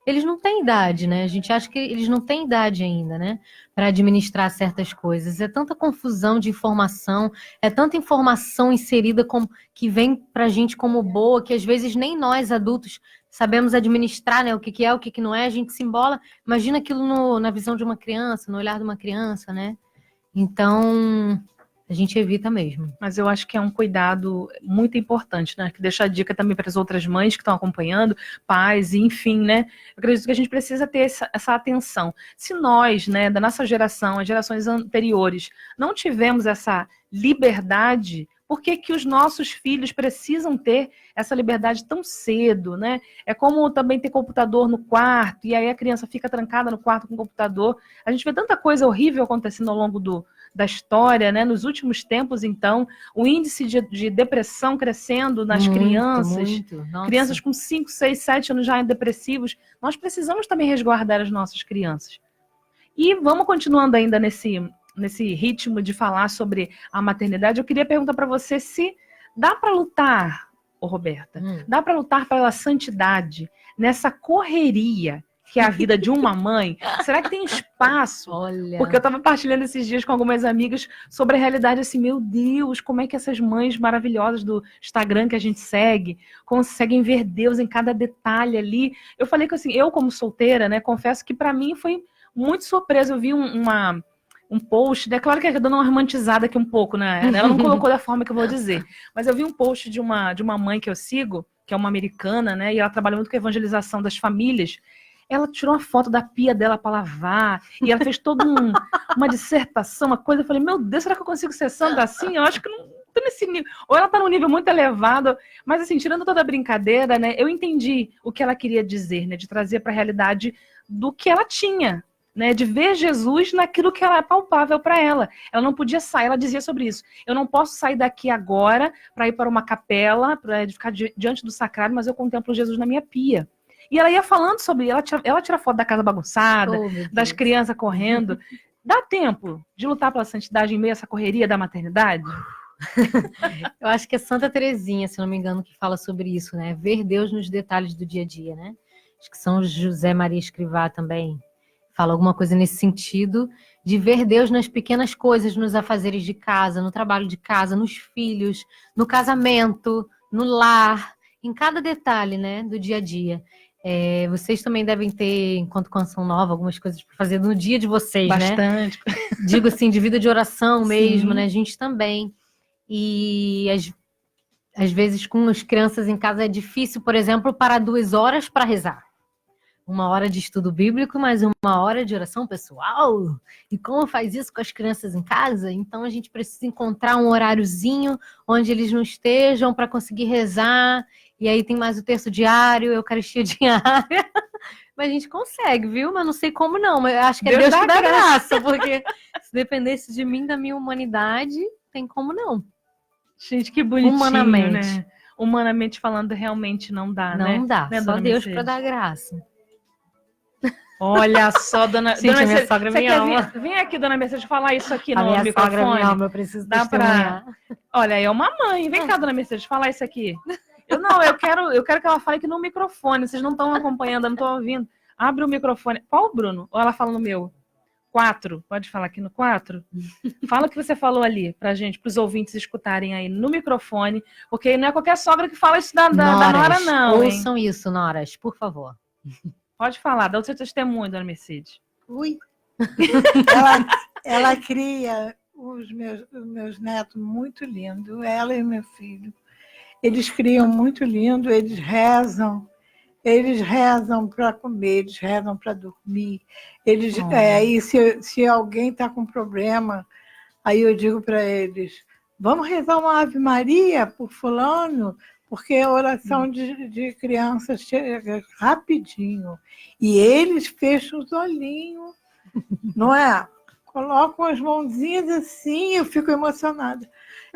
eles não têm idade, né? A gente acha que eles não têm idade ainda, né? Para administrar certas coisas. É tanta confusão de informação, é tanta informação inserida que vem pra gente como boa, que às vezes nem nós, adultos, sabemos administrar, né? O que é, o que não é, a gente se embola. Imagina aquilo na visão de uma criança, no olhar de uma criança, né? Então... a gente evita mesmo. Mas eu acho que é um cuidado muito importante, né? Que deixa a dica também para as outras mães que estão acompanhando, pais, enfim, né? Eu acredito que a gente precisa ter essa atenção. Se nós, né, da nossa geração, as gerações anteriores, não tivemos essa liberdade, por que que os nossos filhos precisam ter essa liberdade tão cedo, né? É como também ter computador no quarto, e aí a criança fica trancada no quarto com o computador. A gente vê tanta coisa horrível acontecendo ao longo da história, né? Nos últimos tempos, então, o índice de depressão crescendo nas crianças, crianças com 5, 6, 7 anos já depressivos. Nós precisamos também resguardar as nossas crianças. E vamos continuando ainda nesse ritmo de falar sobre a maternidade. Eu queria perguntar para você se dá para lutar, Roberta, dá para lutar pela santidade nessa correria que é a vida de uma mãe? Será que tem espaço? Olha. Porque eu estava partilhando esses dias com algumas amigas sobre a realidade assim, meu Deus, como é que essas mães maravilhosas do Instagram que a gente segue conseguem ver Deus em cada detalhe ali. Eu falei que assim, eu como solteira, né, confesso que para mim foi muito surpresa. Eu vi um post, né? Claro que é dando uma romantizada aqui um pouco, né? Ela não colocou da forma que eu vou dizer. Mas eu vi um post de uma mãe que eu sigo, que é uma americana, né? E ela trabalha muito com a evangelização das famílias. Ela tirou uma foto da pia dela para lavar, e ela fez toda uma dissertação, uma coisa. Eu falei, meu Deus, será que eu consigo ser santa assim? Eu acho que não tô nesse nível. Ou ela tá num nível muito elevado, mas assim, tirando toda a brincadeira, né? Eu entendi o que ela queria dizer, né? De trazer para a realidade do que ela tinha, né, de ver Jesus naquilo que era palpável para ela. Ela não podia sair, ela dizia sobre isso. Eu não posso sair daqui agora para ir para uma capela, para ficar diante do sacrário, mas eu contemplo Jesus na minha pia. E ela ia falando sobre, ela tira foto da casa bagunçada, das crianças correndo. Dá tempo de lutar pela santidade em meio a essa correria da maternidade? Eu acho que é Santa Teresinha, se não me engano, que fala sobre isso, né? Ver Deus nos detalhes do dia a dia, né? Acho que São José Maria Escrivá também fala alguma coisa nesse sentido, de ver Deus nas pequenas coisas, nos afazeres de casa, no trabalho de casa, nos filhos, no casamento, no lar, em cada detalhe, né, do dia a dia. Vocês também devem ter, enquanto Canção Nova, algumas coisas para fazer no dia de vocês, bastante, né? Digo assim, de vida de oração mesmo, sim, né? A gente também. E às vezes com as crianças em casa é difícil, por exemplo, parar 2 horas para rezar. 1 hora de estudo bíblico, mais 1 hora de oração pessoal. E como faz isso com as crianças em casa? Então a gente precisa encontrar um horáriozinho onde eles não estejam para conseguir rezar. E aí tem mais o terço diário, Eucaristia diária. Mas a gente consegue, viu? Mas não sei como não. Mas eu acho que é Deus que dá graça, porque se dependesse de mim, da minha humanidade, tem como não. Gente, que bonitinho, humanamente, né? Humanamente falando, realmente não dá, né? Não dá, né, só Deus para dar graça. Olha só, dona Gente, dona minha sogra me ama. Vem aqui, dona Mercedes, falar isso aqui A no minha microfone. sogra me ama, eu preciso Dá testemunhar. Olha, é uma mãe. Vem cá, dona Mercedes, falar isso aqui. Eu quero que ela fale aqui no microfone. Vocês não estão acompanhando, eu não estou ouvindo. Abre o microfone. Qual, Bruno? Ou ela fala no meu? 4. Pode falar aqui no 4? Fala o que você falou ali pra gente, pros ouvintes escutarem aí no microfone, porque não é qualquer sogra que fala isso da nora, não. Ouçam isso, noras, por favor. Pode falar, dá o seu testemunho, dona Mercedes. Ui. Ela cria os meus netos muito lindo, ela e meu filho. Eles criam muito lindo, eles rezam para comer, eles rezam para dormir. E se alguém está com problema, aí eu digo para eles, vamos rezar uma Ave Maria por fulano, porque a oração de criança chega rapidinho. E eles fecham os olhinhos, não é? Colocam as mãozinhas assim, eu fico emocionada.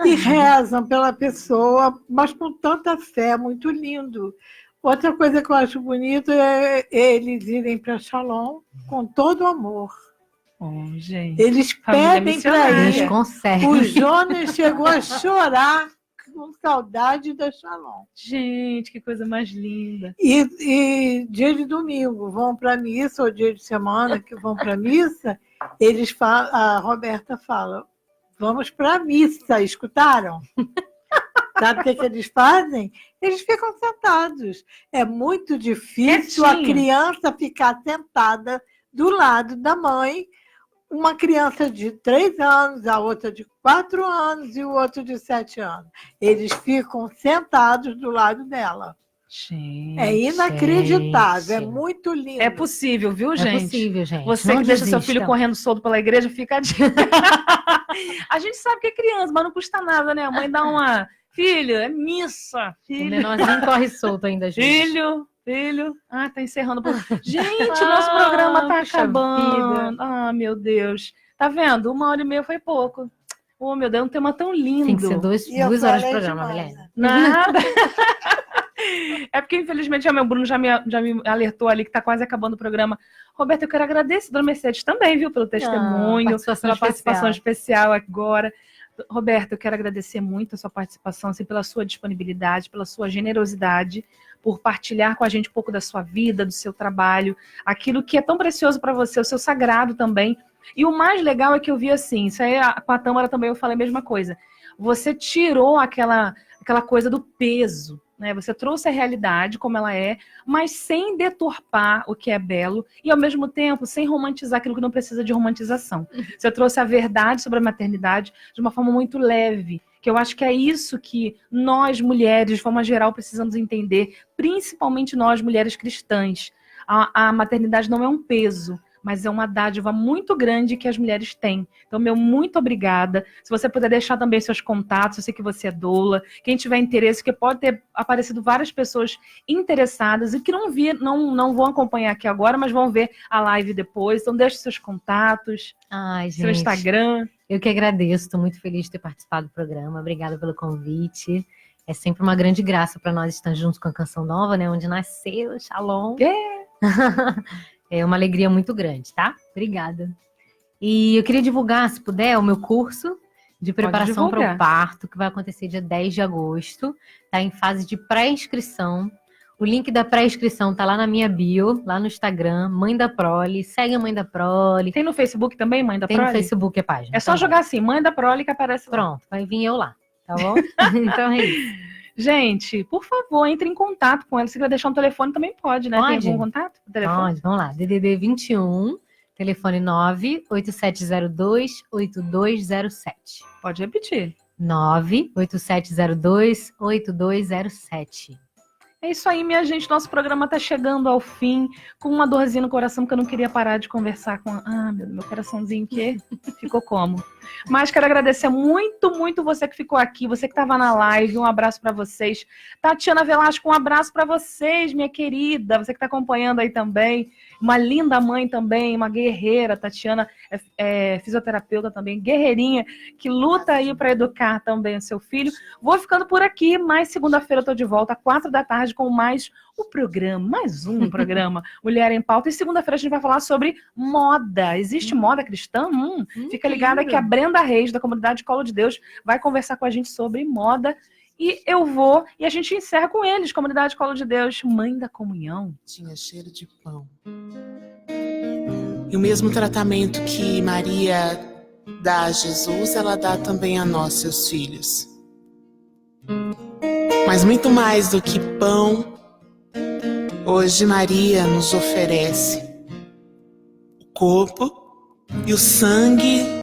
E rezam pela pessoa, mas com tanta fé, muito lindo. Outra coisa que eu acho bonito é eles irem para Shalom com todo amor. Gente, eles pedem para ir. Eles conseguem. O Jonas chegou a chorar com saudade da Shalom. Gente, que coisa mais linda. E dia de domingo vão para a missa, ou dia de semana que vão para a missa, eles falam, a Roberta fala, vamos para a missa, escutaram? Sabe o que eles fazem? Eles ficam sentados. É muito difícil a criança ficar sentada do lado da mãe, uma criança de 3 anos, a outra de 4 anos e o outro de 7 anos. Eles ficam sentados do lado dela. Gente, é inacreditável, é muito lindo. É possível, viu, gente? É possível, gente. Você não que deixa desistam. seu filho correndo solto pela igreja, fica a dica. A gente sabe que é criança, mas não custa nada, né? A mãe dá uma... Filho, é missa. Filho. O menorzinho corre solto ainda, gente. Filho. Ah, tá encerrando. Gente, o nosso programa tá acabando. Vida. Ah, meu Deus. Tá vendo? 1h30 foi pouco. Oh, meu Deus, um tema tão lindo. Tem que ser 2 horas de programa, Milene. Nada. É porque, infelizmente, o meu Bruno já me alertou ali que tá quase acabando o programa. Roberta, eu quero agradecer, Dona Mercedes, também, viu, pelo testemunho, pela participação especial agora. Roberta, eu quero agradecer muito a sua participação, assim, pela sua disponibilidade, pela sua generosidade, por partilhar com a gente um pouco da sua vida, do seu trabalho, aquilo que é tão precioso para você, o seu sagrado também. E o mais legal é que eu vi assim, isso aí com a Tâmara também eu falei a mesma coisa. Você tirou aquela coisa do peso, né? Você trouxe a realidade como ela é, mas sem deturpar o que é belo e, ao mesmo tempo, sem romantizar aquilo que não precisa de romantização. Você trouxe a verdade sobre a maternidade de uma forma muito leve, que eu acho que é isso que nós, mulheres, de forma geral, precisamos entender, principalmente nós, mulheres cristãs. A maternidade não é um peso, mas é uma dádiva muito grande que as mulheres têm. Então, meu muito obrigada. Se você puder deixar também seus contatos, eu sei que você é doula, quem tiver interesse, porque pode ter aparecido várias pessoas interessadas e que não vão acompanhar aqui agora, mas vão ver a live depois. Então, deixe seus contatos, seu Instagram. Eu que agradeço, estou muito feliz de ter participado do programa. Obrigada pelo convite. É sempre uma grande graça para nós estar juntos com a Canção Nova, né? Onde nasceu, Shalom. É uma alegria muito grande, tá? Obrigada. E eu queria divulgar, se puder, o meu curso de preparação para o parto, que vai acontecer dia 10 de agosto. Está em fase de pré-inscrição. O link da pré-inscrição está lá na minha bio, lá no Instagram, Mãe da Prole. Segue a Mãe da Prole. Tem no Facebook também, Mãe da Prole? Tem no Facebook a página. É só jogar assim, Mãe da Prole, que aparece lá. Pronto, vai vir eu lá, tá bom? Então é isso. Gente, por favor, entre em contato com ela. Se quiser deixar um telefone, também pode, né? Pode? Tem algum contato? Pode, vamos lá. DDD 21, telefone 98702-8207. Pode repetir. 98702-8207. É isso aí, minha gente. Nosso programa tá chegando ao fim, com uma dorzinha no coração, porque eu não queria parar de conversar com... meu coraçãozinho que ficou como? Mas quero agradecer muito, muito você que ficou aqui, você que estava na live, um abraço para vocês. Tatiana Velasco, um abraço para vocês, minha querida, você que está acompanhando aí também. Uma linda mãe também, uma guerreira. Tatiana é fisioterapeuta também, guerreirinha, que luta aí para educar também o seu filho. Vou ficando por aqui, mas segunda-feira eu tô de volta, às 4h com mais um programa, Mulher em Pauta. E segunda-feira a gente vai falar sobre moda. Existe moda cristã? Fica ligada que a Brenda Reis, da comunidade Colo de Deus, vai conversar com a gente sobre moda. E eu vou, e a gente encerra com eles, comunidade Colo de Deus, Mãe da Comunhão. Tinha cheiro de pão. E o mesmo tratamento que Maria dá a Jesus, ela dá também a nós, seus filhos. Mas muito mais do que pão, hoje Maria nos oferece o corpo e o sangue